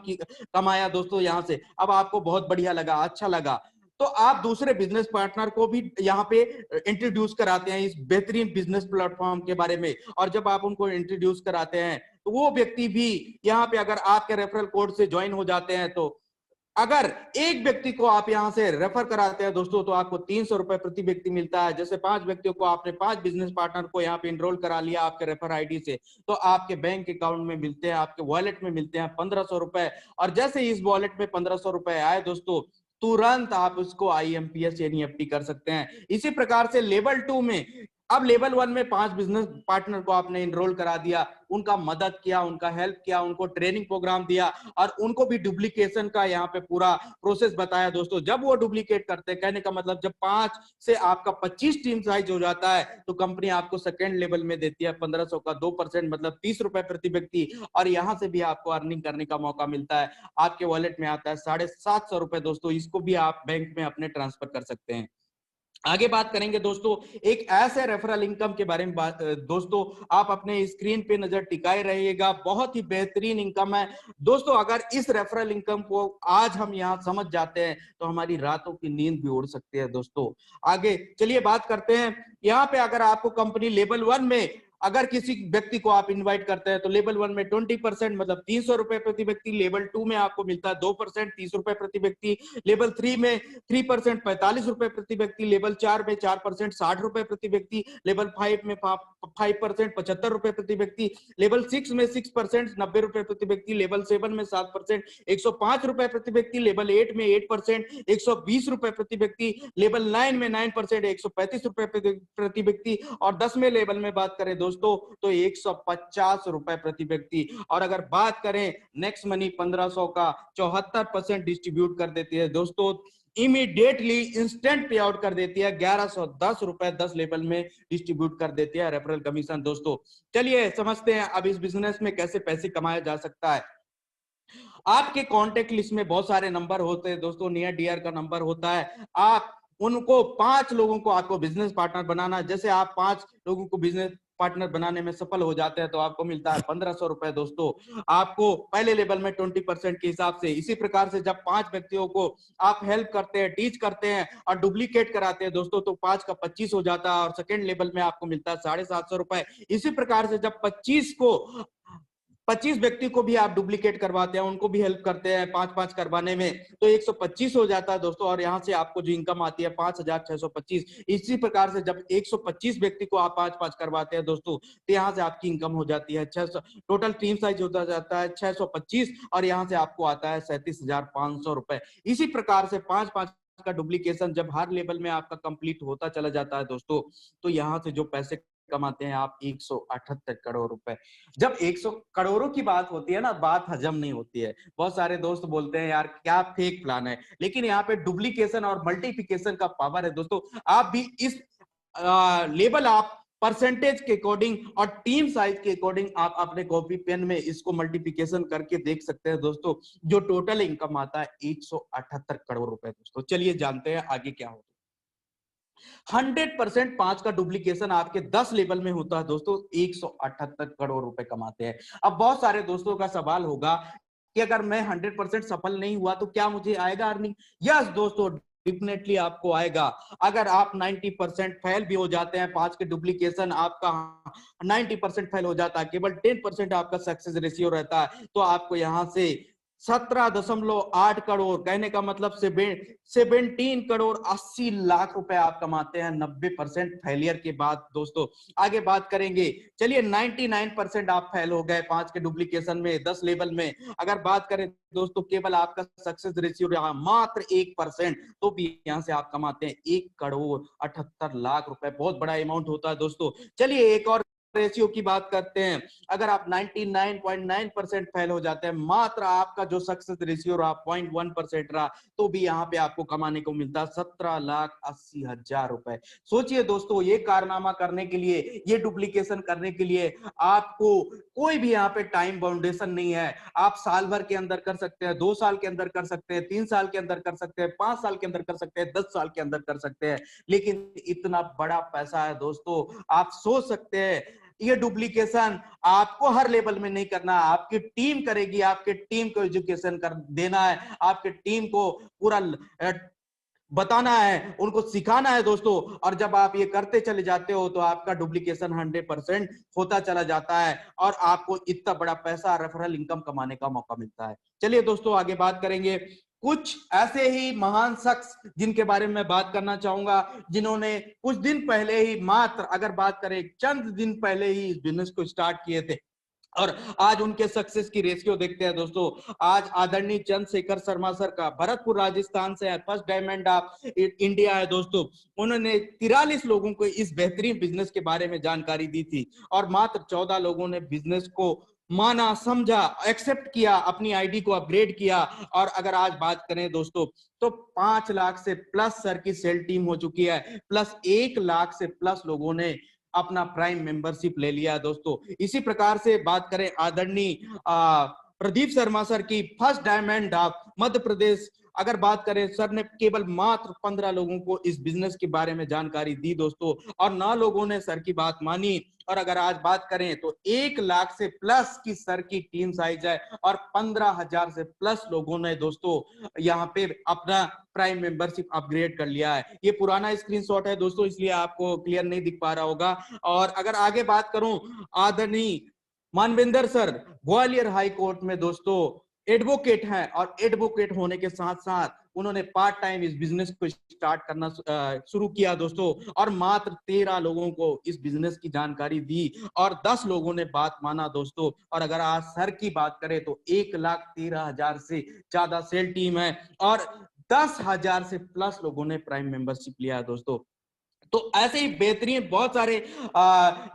कमाया दोस्तों यहाँ से, अब आपको बहुत बढ़िया लगा, अच्छा लगा, तो आप दूसरे बिजनेस पार्टनर को भी यहाँ पे इंट्रोड्यूस कराते हैं इस बेहतरीन बिजनेस प्लेटफॉर्म के बारे में। और जब आप उनको इंट्रोड्यूस कराते हैं तो वो व्यक्ति भी यहाँ पे अगर आपके रेफरल कोड से ज्वाइन हो जाते हैं, तो अगर एक व्यक्ति को आप यहां से रेफर कराते हैं दोस्तों, तो आपको 300 रुपए प्रति व्यक्ति मिलता है। जैसे 5 व्यक्तियों को आपने 5 बिजनेस पार्टनर को यहाँ पे इनरोल करा लिया आपके रेफर आईडी से, तो आपके बैंक अकाउंट में मिलते हैं, आपके वॉलेट में मिलते हैं 1500 रुपए। और जैसे इस वॉलेट में 1500 रुपए आए दोस्तों, तुरंत आप उसको आईएमपीएस यानी एफडी कर सकते हैं। इसी प्रकार से लेवल 2 में, अब लेवल 1 में 5 बिजनेस पार्टनर को आपने इनरोल करा दिया, उनका मदद किया, उनका हेल्प किया, उनको ट्रेनिंग प्रोग्राम दिया और उनको भी डुप्लीकेशन का यहाँ पे पूरा प्रोसेस बताया दोस्तों। जब वो डुप्लीकेट करते हैं, कहने का मतलब जब 5 से आपका 25 टीम साइज हो जाता है, तो कंपनी आपको सेकेंड लेवल में देती है 1500 का 2%, मतलब 30 रुपए प्रति व्यक्ति। और यहाँ से भी आपको अर्निंग करने का मौका मिलता है, आपके वॉलेट में आता है 750 रुपए दोस्तों, इसको भी आप बैंक में अपने ट्रांसफर कर सकते हैं। आगे बात करेंगे दोस्तों एक ऐसे रेफरल इनकम के बारे में दोस्तों आप अपने स्क्रीन पे नजर टिकाए रहिएगा, बहुत ही बेहतरीन इनकम है दोस्तों। अगर इस रेफरल इनकम को आज हम यहाँ समझ जाते हैं तो हमारी रातों की नींद भी उड़ सकती है दोस्तों। आगे चलिए बात करते हैं, यहाँ पे अगर आपको कंपनी लेवल 1 में अगर किसी व्यक्ति को आप इनवाइट करते हैं, तो लेवल 1 में 20% मतलब 300 रुपए प्रति व्यक्ति, लेवल 2 में आपको मिलता है 2% 30 रुपए प्रति व्यक्ति, लेवल 3 में 3% 45 रुपए प्रति व्यक्ति, लेवल 4 में 4% 60 रुपए प्रति व्यक्ति, लेवल 5 में 5% 75 रुपए प्रति व्यक्ति, लेवल 6 में 6% 90 रुपए प्रति व्यक्ति, लेवल 7 में 7% 105 रुपए प्रति व्यक्ति, लेवल 8 में 8% 120 रुपए प्रति व्यक्ति, लेवल 9 में 9% 135 रुपए प्रति व्यक्ति, और 10 में लेवल में बात करें दोस्तों तो 150 रुपए प्रति व्यक्ति। और अगर बात करें नेक्स्ट मनी 1500 का 74% डिस्ट्रीब्यूट कर देती है दोस्तों, इमीडिएटली इंस्टेंट पे आउट कर देती है, 1110 रुपए 10 लेवल में डिस्ट्रीब्यूट कर देती है रेफरल कमीशन दोस्तों। चलिए समझते हैं अब इस बिजनेस में कैसे पैसे कमाया जा सकता है। आपके कॉन्टेक्ट लिस्ट में बहुत सारे नंबर होते हैं दोस्तों, नियर डियर का नंबर होता है, आप उनको 5 लोगों को आपको बिजनेस पार्टनर बनाना। जैसे आप 5 लोगों को बिजनेस पार्टनर बनाने में सफल हो जाते हैं तो आपको मिलता है 1500 रुपए दोस्तों, आपको पहले लेवल में 20% के हिसाब से। इसी प्रकार से जब 5 व्यक्तियों को आप हेल्प करते हैं, टीच करते हैं और डुप्लीकेट कराते हैं दोस्तों, तो 5 का 25 हो जाता है और सेकेंड लेवल में आपको मिलता है 750 रुपए। इसी प्रकार से जब 25 व्यक्ति को भी आप डुप्लीकेट करवाते हैं, उनको भी हेल्प करते हैं 5-5 करवाने में, तो 125 हो जाता है दोस्तों। और यहाँ से आपको जो इनकम आती है 5625। इसी प्रकार से जब 125 व्यक्ति को आप 5-5 करवाते हैं दोस्तों, तो यहाँ से आपकी इनकम हो जाती है 600, टोटल टीम साइज होता जाता है 625, और यहाँ से आपको आता है 37,500 रुपए। इसी प्रकार से 5-5 का डुप्लीकेशन जब हर लेवल में आपका कंप्लीट होता चला जाता है दोस्तों, तो यहाँ से जो पैसे कमाते हैं आप 178 करोड़ रुपए। जब 100 करोड़ों की बात होती है ना, बात हजम नहीं होती है। बहुत सारे दोस्त बोलते हैं यार क्या फेक प्लान है, लेकिन यहाँ पे डुप्लीकेशन और मल्टीप्लिकेशन का पावर है दोस्तों। आप भी इस लेवल आप परसेंटेज के अकॉर्डिंग और टीम साइज के अकॉर्डिंग आप अपने कॉपी पेन में इसको मल्टीप्लिकेशन करके देख सकते हैं दोस्तों, जो टोटल इनकम आता है 178 करोड़ रुपए दोस्तों। चलिए जानते हैं आगे क्या होता है। 100% 5 का डुप्लीकेशन आपके 10 लेवल में होता है दोस्तों, 178 करोड़ रुपए कमाते हैं। अब बहुत सारे दोस्तों का सवाल होगा कि अगर मैं 100% सफल नहीं हुआ तो क्या मुझे आएगा अर्निंग? यस दोस्तों, डेफिनेटली आपको आएगा। अगर आप 90% फेल भी हो जाते हैं, 5 के डुप्लीकेशन आपका 90% फेल हो जाता है, केवल 10% आपका सक्सेस रेशियो रहता है, तो आपको यहां से 17.8 करोड़, कहने का मतलब 17 करोड़ 80 लाख रुपए आप कमाते हैं 90% फेलियर के बाद दोस्तों। आगे बात करेंगे, चलिए 99% आप फेल हो गए 5 के डुप्लीकेशन में 10 लेवल में। अगर बात करें दोस्तों केवल आपका सक्सेस रेशियो रहा मात्र 1%, तो भी यहां से आप कमाते हैं 1 करोड़ 78 लाख रुपए, बहुत बड़ा अमाउंट होता है दोस्तों। चलिए एक और रेशियो की बात करते हैं। अगर आप 99.9% फेल हो जाते हैं, मात्र आपका जो सक्सेस रेशियो रहा 0.1% रहा, तो भी यहाँ पे आपको कमाने को मिलता है 17,80,000 रुपए। सोचिए दोस्तों, ये कारनामा करने के लिए, ये डुप्लीकेशन करने के लिए आपको कोई भी यहाँ पे टाइम बाउंडेशन नहीं है। आप साल भर के अंदर कर सकते हैं, 2 साल के अंदर कर सकते हैं, 3 साल के अंदर कर सकते हैं, 5 साल के अंदर कर सकते हैं, 10 साल के अंदर कर सकते हैं। लेकिन इतना बड़ा पैसा है दोस्तों, आप सोच सकते हैं ये डुप्लीकेशन आपको हर लेवल में नहीं करना, आपकी टीम करेगी, आपके टीम को एजुकेशन कर देना है, आपके टीम को पूरा बताना है, उनको सिखाना है दोस्तों। और जब आप ये करते चले जाते हो तो आपका डुप्लीकेशन 100% होता चला जाता है और आपको इतना बड़ा पैसा रेफरल इनकम कमाने का मौका मिलता है। चलिए दोस्तों आगे बात करेंगे कुछ ऐसे ही महान शख्स जिनके बारे में बात करना चाहूंगा, जिन्होंने कुछ दिन पहले ही, मात्र अगर बात करें चंद दिन पहले ही इस बिजनेस को स्टार्ट किए थे और आज उनके सक्सेस की रेशियो देखते हैं दोस्तों। आज आदरणीय चंद्रशेखर शर्मा सर का भरतपुर राजस्थान से फर्स्ट डायमंड ऑफ इंडिया है दोस्तों। उन्होंने 43 लोगों को इस बेहतरीन बिजनेस के बारे में जानकारी दी थी और मात्र 14 लोगों ने बिजनेस को माना, समझा, एक्सेप्ट किया, अपनी आईडी को अपग्रेड किया। और अगर आज बात करें दोस्तों तो 5 लाख से प्लस सर की सेल टीम हो चुकी है, प्लस 1 लाख से प्लस लोगों ने अपना प्राइम मेंबरशिप ले लिया दोस्तों। इसी प्रकार से बात करें आदरणीय प्रदीप शर्मा सर की फर्स्ट डायमंड ऑफ मध्य प्रदेश, अगर बात करें सर ने केवल मात्र 15 लोगों को इस बिजनेस के बारे में जानकारी दी दोस्तों और 9 लोगों ने सर की बात मानी। और अगर आज बात करें तो 1 लाख से प्लस की सर की टीम साइज है और 15,000 से प्लस लोगों ने दोस्तों यहाँ पे अपना प्राइम मेंबरशिप अपग्रेड कर लिया है। ये पुराना स्क्रीनशॉट है दोस्तों, इसलिए आपको क्लियर नहीं दिख पा रहा होगा। और अगर आगे बात करूं, आदरणीय Manvinder sir Gwalior high court में दोस्तों एडवोकेट हैं और एडवोकेट होने के साथ साथ उन्होंने पार्ट टाइम इस बिजनेस को स्टार्ट करना शुरू किया दोस्तों और मात्र 13 लोगों को इस बिजनेस की जानकारी दी और 10 लोगों ने बात माना दोस्तों। और अगर आज सर की बात करें तो 1,13,000 से ज्यादा सेल टीम है और 10,000 से प्लस लोगों ने प्राइम मेंबरशिप लिया है दोस्तों। तो ऐसे ही बेहतरीन बहुत सारे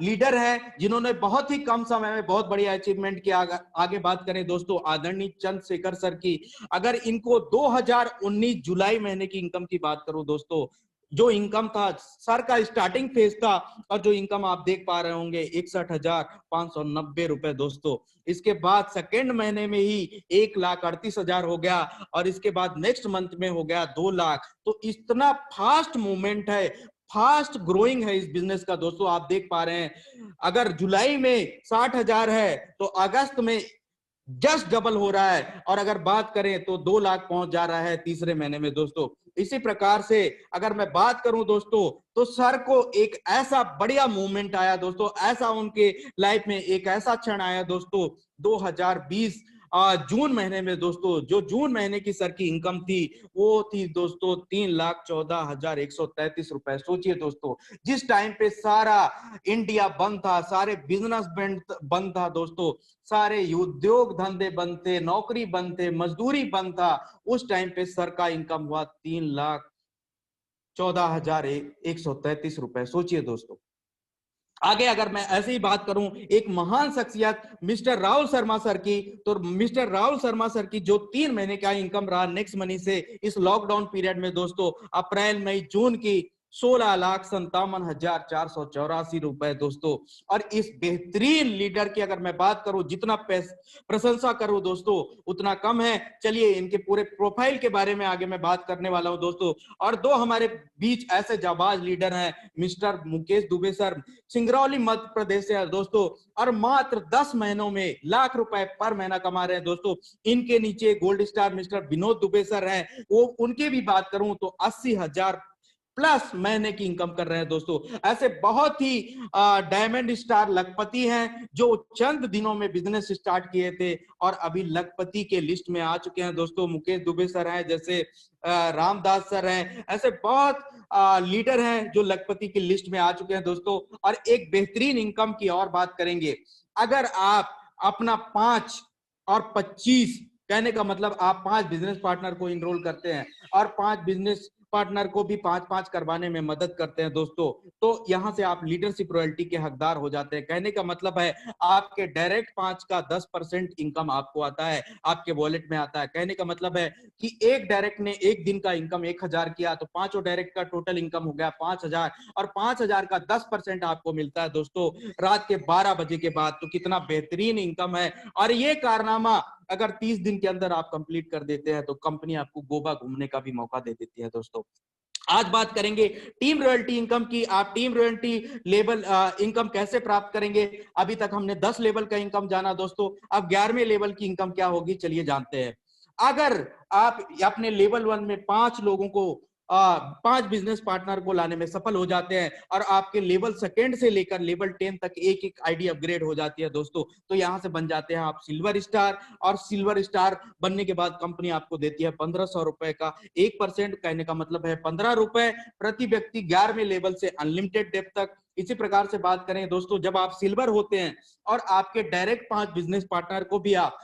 लीडर हैं जिन्होंने बहुत ही कम समय में बहुत बड़ी अचीवमेंट किया। आगे बात करें दोस्तों आदरणीय चंद्रशेखर सर की, अगर इनको 2019 जुलाई महीने की इनकम की बात करूं दोस्तों, जो इनकम था सर का स्टार्टिंग फेज था और जो इनकम आप देख पा रहे होंगे 61,590 रुपए दोस्तों। इसके बाद सेकेंड महीने में ही 1,38,000 हो गया और इसके बाद नेक्स्ट मंथ में हो गया 2 लाख। तो इतना फास्ट मूवमेंट है, फास्ट ग्रोइंग है इस बिजनेस का दोस्तों। आप देख पा रहे हैं अगर जुलाई में 60,000 है तो अगस्त में जस्ट डबल हो रहा है और अगर बात करें तो 2 लाख पहुंच जा रहा है तीसरे महीने में दोस्तों। इसी प्रकार से अगर मैं बात करूं दोस्तों तो सर को एक ऐसा बढ़िया मूवमेंट आया दोस्तों, ऐसा उनके लाइफ में एक ऐसा क्षण आया दोस्तों 2020 जून महीने में दोस्तों। जो जून महीने की सर की इनकम थी वो थी दोस्तों 3,14,133 रुपए। सोचिए दोस्तों, जिस टाइम पे सारा इंडिया बंद था, सारे बिजनेस बंद था दोस्तों, सारे उद्योग धंधे बंद थे, नौकरी बंद थे, मजदूरी बंद था, उस टाइम पे सर का इनकम हुआ 3,14,133 रुपए। सोचिए दोस्तों। आगे अगर मैं ऐसे ही बात करूं एक महान शख्सियत मिस्टर राहुल शर्मा सर की, तो मिस्टर राहुल शर्मा सर की जो 3 महीने का इनकम रहा नेक्स्ट मनी से इस लॉकडाउन पीरियड में दोस्तों, अप्रैल मई जून की 16,57,484 रुपए दोस्तों। और इस बेहतरीन लीडर की अगर मैं बात करूं, जितना प्रशंसा करूं दोस्तों उतना कम है। चलिए इनके पूरे प्रोफाइल के बारे में आगे मैं बात करने वाला हूं दोस्तों। और 2 हमारे बीच ऐसे जाबाज लीडर हैं, मिस्टर मुकेश दुबे सर सिंगरौली मध्य प्रदेश से दोस्तों और मात्र 10 महीनों में लाख रुपए पर महीना कमा रहे हैं दोस्तों। इनके नीचे gold star mister Vinod Dubey sir हैं, वो उनके भी बात करूं तो 80,000 प्लस महीने की इनकम कर रहे हैं दोस्तों। ऐसे बहुत ही डायमंड स्टार लखपति हैं जो चंद दिनों में बिजनेस स्टार्ट किए थे और अभी लखपति के लिस्ट में आ चुके हैं दोस्तों। मुकेश दुबे सर हैं, जैसे रामदास सर हैं, ऐसे बहुत लीडर हैं जो लखपति की लिस्ट में आ चुके हैं दोस्तों। और एक बेहतरीन इनकम की और बात करेंगे, अगर आप अपना 5 और 25 कहने का मतलब आप 5 बिजनेस पार्टनर को इनरोल करते हैं और 5 बिजनेस पार्टनर को भी 5-5 करवाने में मदद करते हैं दोस्तों, तो यहां से आप लीडरशिप रॉयल्टी के हकदार हो जाते हैं। कहने का मतलब है आपके डायरेक्ट 5 का 10% इनकम आपको आता है, आपके वॉलेट में आता है। कहने का मतलब है कि एक डायरेक्ट ने एक दिन का इनकम 1,000 किया तो 5 डायरेक्ट का टोटल इनकम हो गया 5,000 और 5,000 का 10% आपको मिलता है दोस्तों रात के 12 बजे के बाद। तो कितना बेहतरीन इनकम है। और ये कारनामा अगर 30 दिन के अंदर आप कंप्लीट कर देते हैं तो कंपनी आपको गोवा घूमने का भी मौका दे देती है दोस्तों। आज बात करेंगे टीम रॉयल्टी इनकम की। आप टीम रॉयल्टी लेवल इनकम कैसे प्राप्त करेंगे। अभी तक हमने 10 लेवल का इनकम जाना दोस्तों, अब 11वें लेवल की इनकम क्या होगी चलिए जानते हैं। अगर आप अपने लेवल 1 में 5 लोगों को 5 बिजनेस पार्टनर को लाने में सफल हो जाते हैं और आपके लेवल सेकेंड से लेकर लेवल 10 तक एक एक आईडी अपग्रेड हो जाती है दोस्तों, तो यहां से बन जाते हैं आप सिल्वर स्टार। और सिल्वर स्टार बनने के बाद कंपनी आपको देती है 1500 रुपए का 1%, कहने का मतलब है 15 रुपए प्रति व्यक्ति 11वें लेवल से अनलिमिटेड डेप्थ तक। इसी प्रकार से बात करें दोस्तों, जब आप सिल्वर होते हैं और आपके डायरेक्ट 5 बिजनेस पार्टनर को भी आप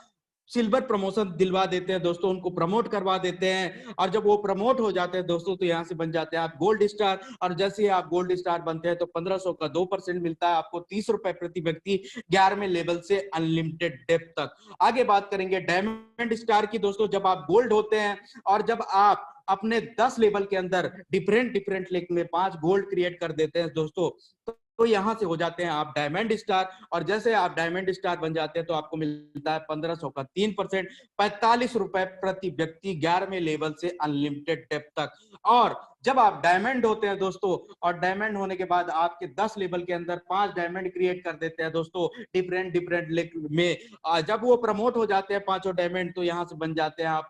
सिल्वर प्रमोशन दिलवा देते हैं दोस्तों, उनको प्रमोट करवा देते हैं, और जब वो प्रमोट हो जाते हैं दोस्तों तो यहां से बन जाते हैं आप गोल्ड स्टार। और जैसे ही आप गोल्ड स्टार बनते हैं तो 1500 का 2% मिलता है आपको, 30 रुपए प्रति व्यक्ति 11वें लेवल से अनलिमिटेड डेप्थ तक। आगे बात करेंगे डायमंड स्टार की दोस्तों, जब आप गोल्ड होते हैं और जब आप अपने 10 लेवल के अंदर डिफरेंट लेवल में 5 गोल्ड क्रिएट कर देते हैं दोस्तों, तो यहां से हो जाते हैं आप डायमंड स्टार। और जैसे आप डायमंड स्टार बन जाते हैं तो आपको मिलता है 1500 का 3%, 45 रुपए प्रति व्यक्ति 11वें लेवल से अनलिमिटेड डेप्थ तक। और जब आप डायमंड होते हैं दोस्तों, और डायमंड होने के बाद आपके 10 लेवल के अंदर 5 डायमंड क्रिएट कर देते हैं दोस्तों डिफरेंट लेवल में, जब वो प्रमोट हो जाते हैं 5 डायमंड, तो यहां से बन जाते हैं आप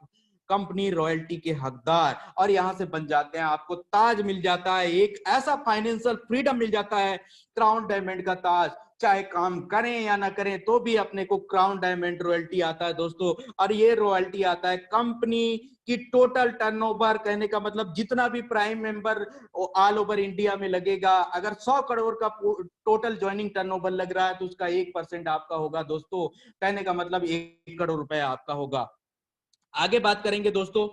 कंपनी रॉयल्टी के हकदार। और यहां से बन जाते हैं आपको ताज मिल जाता है, एक ऐसा फाइनेंशियल फ्रीडम मिल जाता है, क्राउन डायमंड का ताज। चाहे काम करें या ना करें तो भी अपने को क्राउन डायमंड रॉयल्टी आता है दोस्तों। और ये रॉयल्टी आता है कंपनी की टोटल टर्नओवर, कहने का मतलब जितना भी prime member all over India में लगेगा, अगर 100 करोड़ का टोटल ज्वाइनिंग टर्नओवर लग रहा है तो उसका 1% आपका होगा दोस्तों, कहने का मतलब 1 करोड़ रुपए आपका होगा। आगे बात करेंगे दोस्तों,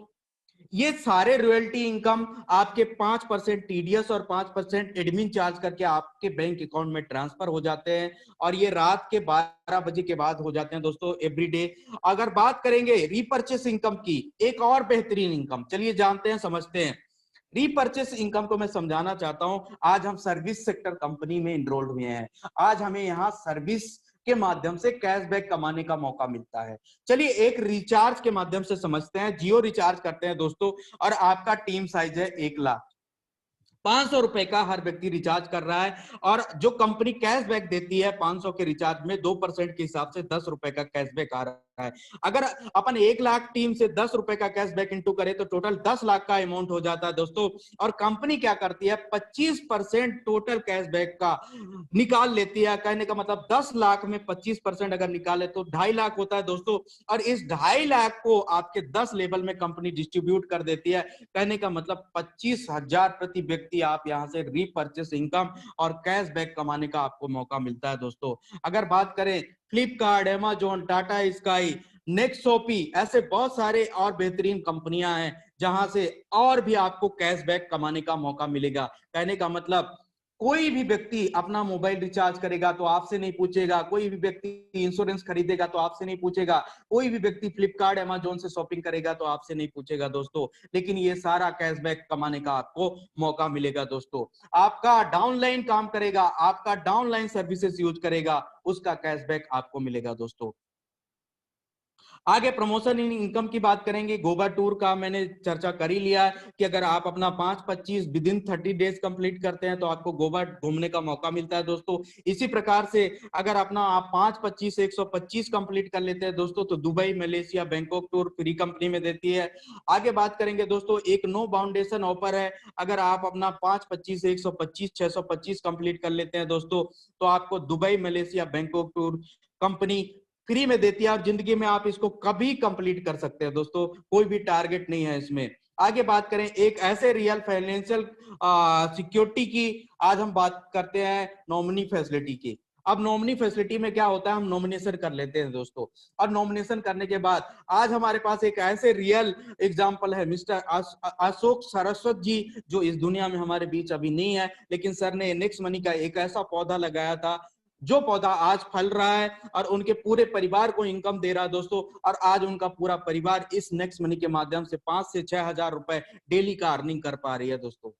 ये सारे रॉयल्टी इनकम आपके 5% टीडीएस और 5% एडमिन चार्ज करके आपके बैंक अकाउंट में ट्रांसफर हो जाते हैं, और ये रात के 12 बजे के बाद हो जाते हैं दोस्तों एवरीडे। अगर बात करेंगे रीपर्चेस इनकम की, एक और बेहतरीन इनकम, चलिए जानते हैं समझते हैं। रीपर्चेस इनकम को मैं समझाना चाहता हूं। आज हम सर्विस सेक्टर कंपनी में इनरोल्ड हुए हैं, आज हमें यहाँ सर्विस के माध्यम से कैशबैक कमाने का मौका मिलता है। चलिए एक रिचार्ज के माध्यम से समझते हैं। जियो रिचार्ज करते हैं दोस्तों और आपका टीम साइज है 1 लाख, 500 रुपए का हर व्यक्ति रिचार्ज कर रहा है, और जो कंपनी कैशबैक देती है 500 के रिचार्ज में 2% के हिसाब से 10 रुपए का कैशबैक आ रहा है। अगर अपन 1 लाख टीम से 10 रुपए का कैशबैक इंटू करें तो टोटल 10 लाख का अमाउंट हो जाता है दोस्तों। और कंपनी क्या करती है, 25% टोटल कैशबैक का निकाल लेती है, कहने का मतलब 10 लाख में 25% अगर निकाले तो 2.5 लाख होता है दोस्तों। और इस 2.5 लाख को आपके 10 लेवल में कंपनी डिस्ट्रीब्यूट कर देती है, कहने का मतलब 25,000 प्रति व्यक्ति आप यहां से रीपर्चेस इनकम और कैशबैक कमाने का आपको मौका मिलता है दोस्तों। अगर बात करें फ्लिपकार्ट, अमेजोन, टाटा स्काई, नेक्सोपी, ऐसे बहुत सारे और बेहतरीन कंपनियां हैं जहां से और भी आपको कैशबैक कमाने का मौका मिलेगा। कहने का मतलब कोई भी व्यक्ति अपना मोबाइल रिचार्ज करेगा तो आपसे नहीं पूछेगा, कोई भी व्यक्ति इंश्योरेंस खरीदेगा तो आपसे नहीं पूछेगा, कोई भी व्यक्ति फ्लिपकार्ट, अमेजोन से शॉपिंग करेगा तो आपसे नहीं पूछेगा दोस्तों, लेकिन ये सारा कैशबैक कमाने का आपको मौका मिलेगा दोस्तों। आपका डाउनलाइन काम करेगा, आपका डाउनलाइन सर्विसेज यूज करेगा, उसका कैशबैक आपको मिलेगा दोस्तों। आगे प्रमोशन इन इनकम की बात करेंगे। गोवा टूर का मैंने चर्चा कर ही लिया है कि अगर आप अपना 5-25 विद इन 30 डेज कंप्लीट करते हैं तो आपको गोवा घूमने का मौका मिलता है दोस्तों। इसी प्रकार से अगर अपना आप 5-25 125 कंप्लीट कर लेते हैं दोस्तों तो Dubai, Malaysia, Bangkok tour free company में देती है। आगे बात करेंगे दोस्तों, एक नो बाउंडेशन ऑफर है। अगर आप अपना 5-25 125 625 कंप्लीट कर लेते हैं दोस्तों तो आपको Dubai, Malaysia, Bangkok tour company free में देती है, और जिंदगी में आप इसको कभी कंप्लीट कर सकते हैं दोस्तों, कोई भी टारगेट नहीं है इसमें। आगे बात करें एक ऐसे रियल फाइनेंशियल सिक्योरिटी की, आज हम बात करते हैं नॉमिनी फैसिलिटी की। अब नॉमिनी फैसिलिटी में क्या होता है, हम नॉमिनेशन कर लेते हैं दोस्तों, और नॉमिनेशन करने के बाद आज हमारे पास एक ऐसे रियल एग्जांपल है मिस्टर अशोक सरस्वत जी, जो इस दुनिया में हमारे बीच अभी नहीं है, लेकिन सर ने नेक्स्ट मनी का एक ऐसा पौधा लगाया था जो पौधा आज फल रहा है और उनके पूरे परिवार को इनकम दे रहा है दोस्तों। और आज उनका पूरा परिवार इस नेक्स्ट मनी के माध्यम से 5 से 6 हजार रुपए डेली का अर्निंग कर पा रही है दोस्तों।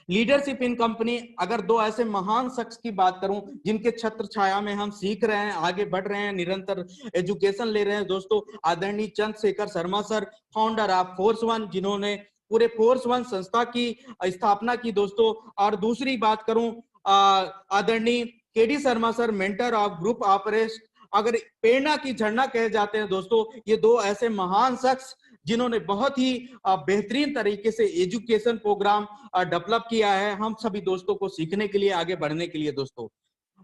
लीडरशिप इन कंपनी, अगर दो ऐसे महान शख्स की बात करूं जिनके छत्र छाया में हम सीख रहे हैं, आगे बढ़ रहे हैं, निरंतर एजुकेशन ले रहे हैं दोस्तों, आदरणीय Chandrashekhar Sharma sir, founder of force one, जिन्होंने पूरे फोर्स वन संस्था की स्थापना की दोस्तों। और दूसरी बात करूं, आदरणीय KD Sharma sir, mentor of group operation, अगर प्रेरणा की झरना कहे जाते हैं दोस्तों, ये दो ऐसे महान शख्स जिन्होंने बहुत ही बेहतरीन तरीके से एजुकेशन प्रोग्राम डेवलप किया है हम सभी दोस्तों को सीखने के लिए, आगे बढ़ने के लिए दोस्तों।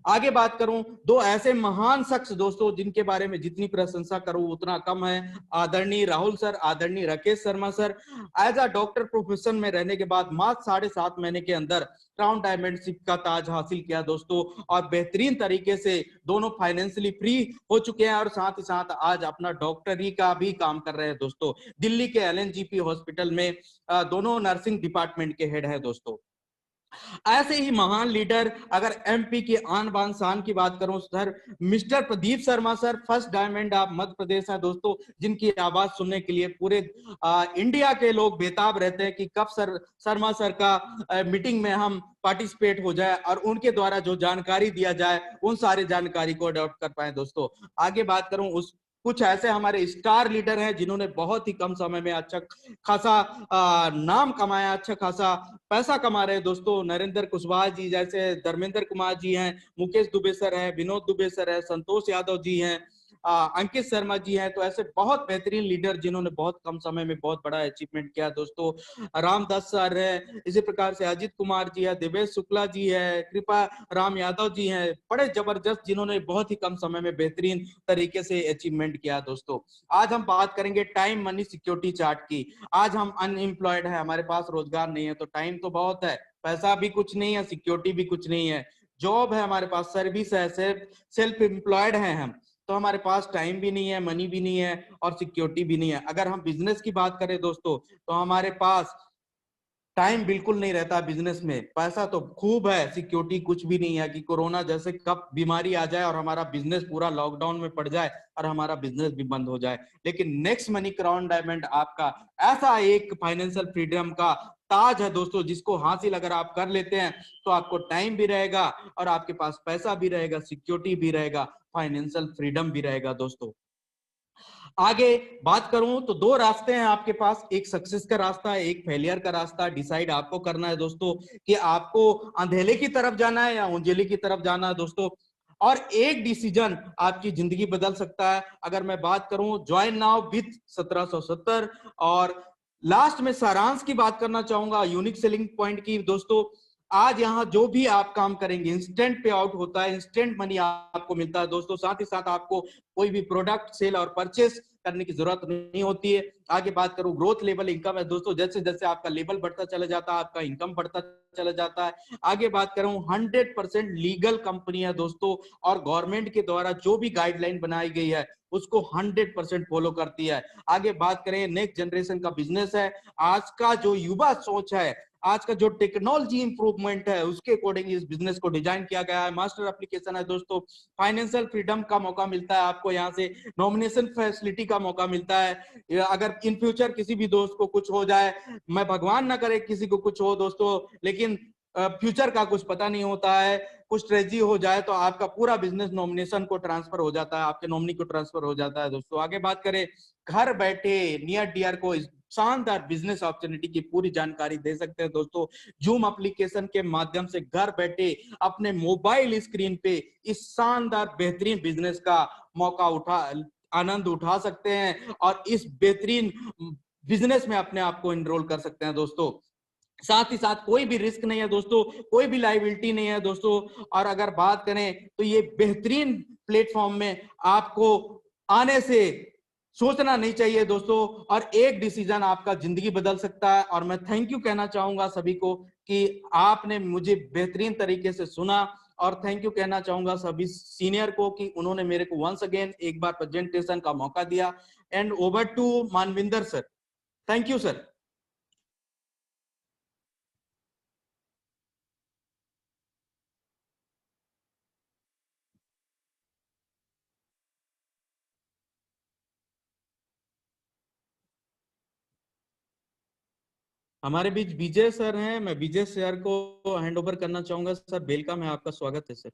आगे बात करूं, दो ऐसे महान शख्स दोस्तों जिनके बारे में जितनी प्रशंसा करूं उतना कम है। आदरणीय राहुल सर, आदरणीय Rakesh Sharma sir, as a doctor profession में रहने के बाद मात्र 7.5 महीने के अंदर क्राउन डायमंडशिप का ताज हासिल किया दोस्तों, और बेहतरीन तरीके से दोनों फाइनेंशियली फ्री हो चुके हैं, और साथ ही साथ आज अपना डॉक्टरी का भी काम कर रहे हैं दोस्तों। दिल्ली के LNGP हॉस्पिटल में दोनों नर्सिंग डिपार्टमेंट के हेड है दोस्तों। ऐसे ही महान लीडर, अगर MP की आन बान शान की बात करूं sir, mister Pradeep Sharma sir, first diamond of Madhya Pradesh है दोस्तों, जिनकी आवाज सुनने के लिए पूरे इंडिया के लोग बेताब रहते हैं कि कब सर शर्मा सर का मीटिंग में हम पार्टिसिपेट हो जाए और उनके द्वारा जो जानकारी दिया जाए उन सारी जानकारी को अडॉप्ट कर पाए दोस्तों। आगे बात करूं, उस कुछ ऐसे हमारे स्टार लीडर हैं जिन्होंने बहुत ही कम समय में अच्छा खासा नाम कमाया, अच्छा खासा पैसा कमा रहे हैं दोस्तों। नरेंद्र कुशवाहा जी जैसे, धर्मेंद्र कुमार जी हैं, मुकेश दुबे सर है, विनोद दुबे सर है, संतोष यादव जी हैं, अंकित शर्मा जी हैं। तो ऐसे बहुत बेहतरीन लीडर जिन्होंने बहुत कम समय में बहुत बड़ा अचीवमेंट किया दोस्तों। रामदास सर है, इसी प्रकार से अजित कुमार जी है, दिवेश शुक्ला जी है, कृपा राम यादव जी हैं, बड़े जबरदस्त जिन्होंने बहुत ही कम समय में बेहतरीन तरीके से अचीवमेंट किया दोस्तों। आज हम बात करेंगे टाइम मनी सिक्योरिटी चार्ट की। आज हम अनएम्प्लॉयड है, हमारे पास रोजगार नहीं है, तो टाइम तो बहुत है, पैसा भी कुछ नहीं है, सिक्योरिटी भी कुछ नहीं है, जॉब है हमारे पास, सर्विस है, सेल्फ एम्प्लॉयड है हम, तो हमारे पास टाइम भी नहीं है, मनी भी नहीं है और सिक्योरिटी भी नहीं है। अगर हम बिजनेस की बात करें दोस्तों, तो हमारे पास टाइम बिल्कुल नहीं रहता बिजनेस में, पैसा तो खूब है, सिक्योरिटी कुछ भी नहीं है कि कोरोना जैसे कब बीमारी आ जाए और हमारा बिजनेस पूरा लॉकडाउन में पड़ जाए और हमारा बिजनेस भी बंद हो जाए। लेकिन नेक्स्ट मनी क्राउन डायमंड आपका ऐसा एक फाइनेंशियल फ्रीडम का ताज है दोस्तों, जिसको हासिल अगर आप कर लेते हैं तो आपको टाइम भी रहेगा और आपके पास पैसा भी रहेगा, सिक्योरिटी भी रहेगा, फाइनेंशियल फ्रीडम भी रहेगा दोस्तों। आगे बात करूं तो दो रास्ते हैं आपके पास, एक सक्सेस का रास्ता है, एक फेलियर का रास्ता। डिसाइड आपको करना है दोस्तों कि आपको अंधेरे की तरफ जाना है या उंजेली की तरफ जाना है दोस्तों। और एक डिसीजन आपकी जिंदगी बदल सकता है। अगर मैं बात करूं ज्वाइन नाउ विथ 1770, और लास्ट में सारांश की बात करना चाहूंगा, यूनिक सेलिंग पॉइंट की दोस्तों। आज यहाँ जो भी आप काम करेंगे इंस्टेंट पे आउट होता है, इंस्टेंट मनी आपको मिलता है दोस्तों। साथ ही साथ आपको कोई भी प्रोडक्ट सेल और परचेस करने की जरूरत नहीं होती है। आगे बात करूं, ग्रोथ लेवल इनकम है दोस्तों, जैसे जैसे आपका लेवल बढ़ता चला जाता है आपका इनकम बढ़ता चला जाता है। आगे बात करूं, 100% लीगल कंपनी है दोस्तों, और गवर्नमेंट के द्वारा जो भी गाइडलाइन बनाई गई है उसको 100% फॉलो करती है। आगे बात करें, नेक्स्ट जनरेशन का बिजनेस है। आज का जो युवा सोच है, आज का जो टेक्नोलॉजी इंप्रूवमेंट है, उसके अकॉर्डिंग इस बिजनेस को डिजाइन किया गया है। मास्टर एप्लीकेशन है दोस्तों, फाइनेंशियल फ्रीडम का मौका मिलता है आपको, यहाँ से नॉमिनेशन फैसिलिटी का मौका मिलता है। अगर इन फ्यूचर किसी भी दोस्त को कुछ हो जाए, मैं भगवान ना करे किसी को कुछ हो दोस्तों, लेकिन फ्यूचर का कुछ पता नहीं होता है, कुछ ट्रेजी हो जाए तो आपका पूरा बिजनेस नॉमिनेशन को ट्रांसफर हो जाता है, आपके नॉमिनी को ट्रांसफर हो जाता है दोस्तों। आगे बात करें, घर बैठे नियर डियर को शानदार बिजनेस अपॉर्चुनिटी की पूरी जानकारी दे सकते हैं दोस्तों। जूम एप्लीकेशन के माध्यम से घर बैठे अपने मोबाइल स्क्रीन पे इस शानदार बेहतरीन बिजनेस का मौका आनंद उठा सकते हैं और इस बेहतरीन बिजनेस में अपने आप को इनरोल कर सकते हैं दोस्तों। साथ ही साथ कोई भी रिस्क नहीं है दोस्तों, कोई भी लायबिलिटी नहीं है दोस्तों। और अगर बात करें तो ये बेहतरीन प्लेटफॉर्म में आपको आने से सोचना नहीं चाहिए दोस्तों, और एक डिसीजन आपका जिंदगी बदल सकता है। और मैं थैंक यू कहना चाहूंगा सभी को कि आपने मुझे बेहतरीन तरीके से सुना, और थैंक यू कहना चाहूंगा सभी सीनियर को कि उन्होंने मेरे को वंस अगेन एक बार प्रेजेंटेशन का मौका दिया। And over to Manvinder sir, thank you sir. हमारे बीच विजय सर हैं, मैं विजय सर को हैंड ओवर करना चाहूंगा। सर वेलकम है, आपका स्वागत है सर।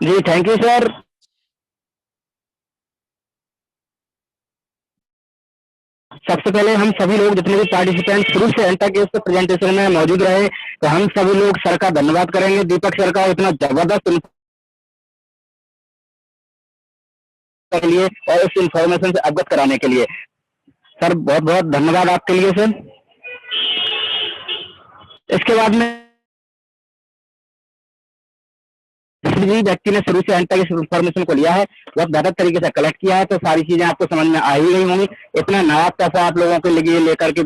जी थैंक यू सर। सबसे पहले हम सभी लोग जितने भी पार्टिसिपेंट शुरू से एंड तक इस प्रेजेंटेशन में मौजूद रहे, तो हम सभी लोग सर का धन्यवाद करेंगे, दीपक सर का इतना जबरदस्त के लिए और इस इंफॉर्मेशन से अवगत कराने के लिए। सर बहुत बहुत धन्यवाद आपके लिए सर। इसके बाद में किसी व्यक्ति ने शुरू से अंत तक इस इंफॉर्मेशन को लिया है, बहुत बेहतर तरीके से कलेक्ट किया है, तो सारी चीजें आपको समझ में आ ही गई होंगी। इतना नया पैसा आप लोगों के लिए लेकर के,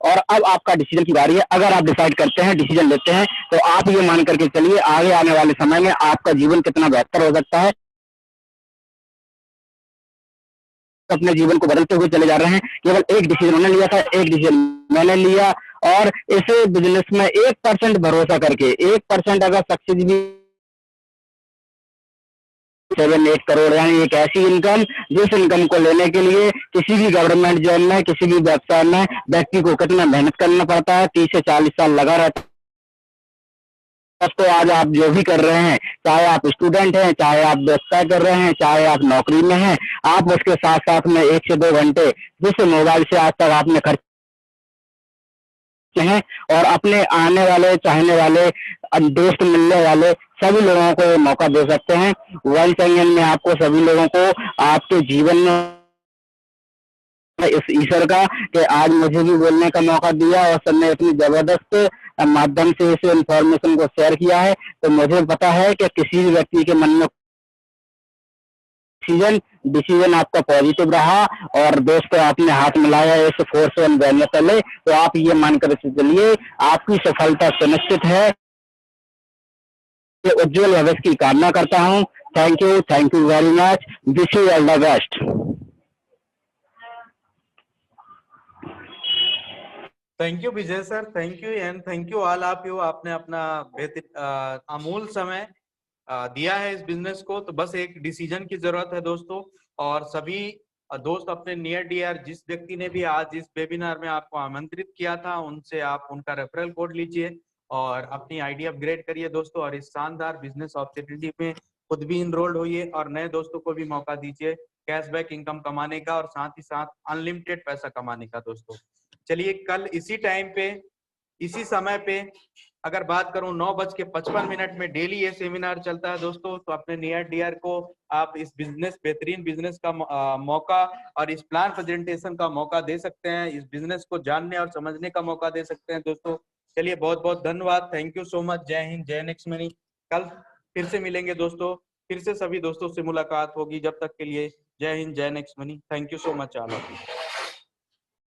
और अब आपका डिसीजन की बारी है। अगर आप डिसाइड करते हैं, डिसीजन लेते हैं, तो आप ये मान करके चलिए आगे आने वाले समय में आपका जीवन कितना बेहतर हो सकता है। अपने जीवन को बदलते हुए चले जा रहे हैं। केवल एक डिसीजन उन्होंने लिया था, एक डिसीजन मैंने लिया, और इस बिजनेस में 1% भरोसा करके 1% अगर सक्सेस भी 7-8 करोड़, यानी एक ऐसी इनकम जिस इनकम को लेने के लिए किसी भी गवर्नमेंट जॉब में, किसी भी व्यवसाय में व्यक्ति को कितना मेहनत करना पड़ता है, 30 से 40 साल लगा रहता है। तो आज आप जो भी कर रहे हैं, चाहे आप स्टूडेंट हैं, चाहे आप व्यवसाय कर रहे हैं, चाहे आप नौकरी में हैं, आप उसके साथ साथ में 1 से 2 घंटे जिस मोबाइल से आज तक आपने खर्च हैं, और अपने आने वाले, चाहने वाले, दोस्त मिलने वाले सभी लोगों को ये मौका दे सकते हैं। वंस अगेन मैं आपको सभी लोगों को आपके जीवन में इस ईश्वर का कि आज मुझे भी बोलने का मौका दिया और सर ने इतनी जबरदस्त माध्यम से इस इंफॉर्मेशन को शेयर किया है, तो मुझे पता है कि किसी भी व्यक्ति के मन में डिसीजन आपका पॉजिटिव रहा और दोस्त को आपने हाथ मिलाया इस फोर्स वन बैनर तले, तो आप ये मानकर चलिए आपकी सफलता सुनिश्चित है। उज्जवल भविष्य की कामना करता हूँ। Thank you very much, wish you all the best. Thank you Vijay sir, thank you and thank you all of you. आपने अपना अमूल समय दिया है इस बिजनेस को। तो बस एक डिसीजन की जरूरत है दोस्तों, और सभी दोस्त अपने नियर डियर जिस व्यक्ति ने भी आज इस वेबिनार में आपको आमंत्रित किया था, उनसे आप उनका रेफरल कोड लीजिए और अपनी आईडी अपग्रेड करिए दोस्तों, और इस शानदार बिजनेस अपॉर्चुनिटी में खुद भी इनरोल्ड होइए और नए दोस्तों को भी मौका दीजिए कैशबैक इनकम कमाने का और साथ ही साथ अनलिमिटेड पैसा कमाने का दोस्तों। चलिए कल इसी टाइम पे, इसी समय पे, अगर बात करूं 9:55 में डेली ये सेमिनार चलता है दोस्तों। तो अपने नियर डियर को आप इस बिजनेस, बेहतरीन बिजनेस का मौका और इस प्लान प्रेजेंटेशन का मौका दे सकते हैं, इस बिजनेस को जानने और समझने का मौका दे सकते हैं दोस्तों। चलिए बहुत बहुत धन्यवाद, थैंक यू सो मच। जय हिंद, जय नेक्स्ट मनी। कल फिर से मिलेंगे दोस्तों, फिर से सभी दोस्तों से मुलाकात होगी। जब तक के लिए जय हिंद, जय next money. Thank you so much all.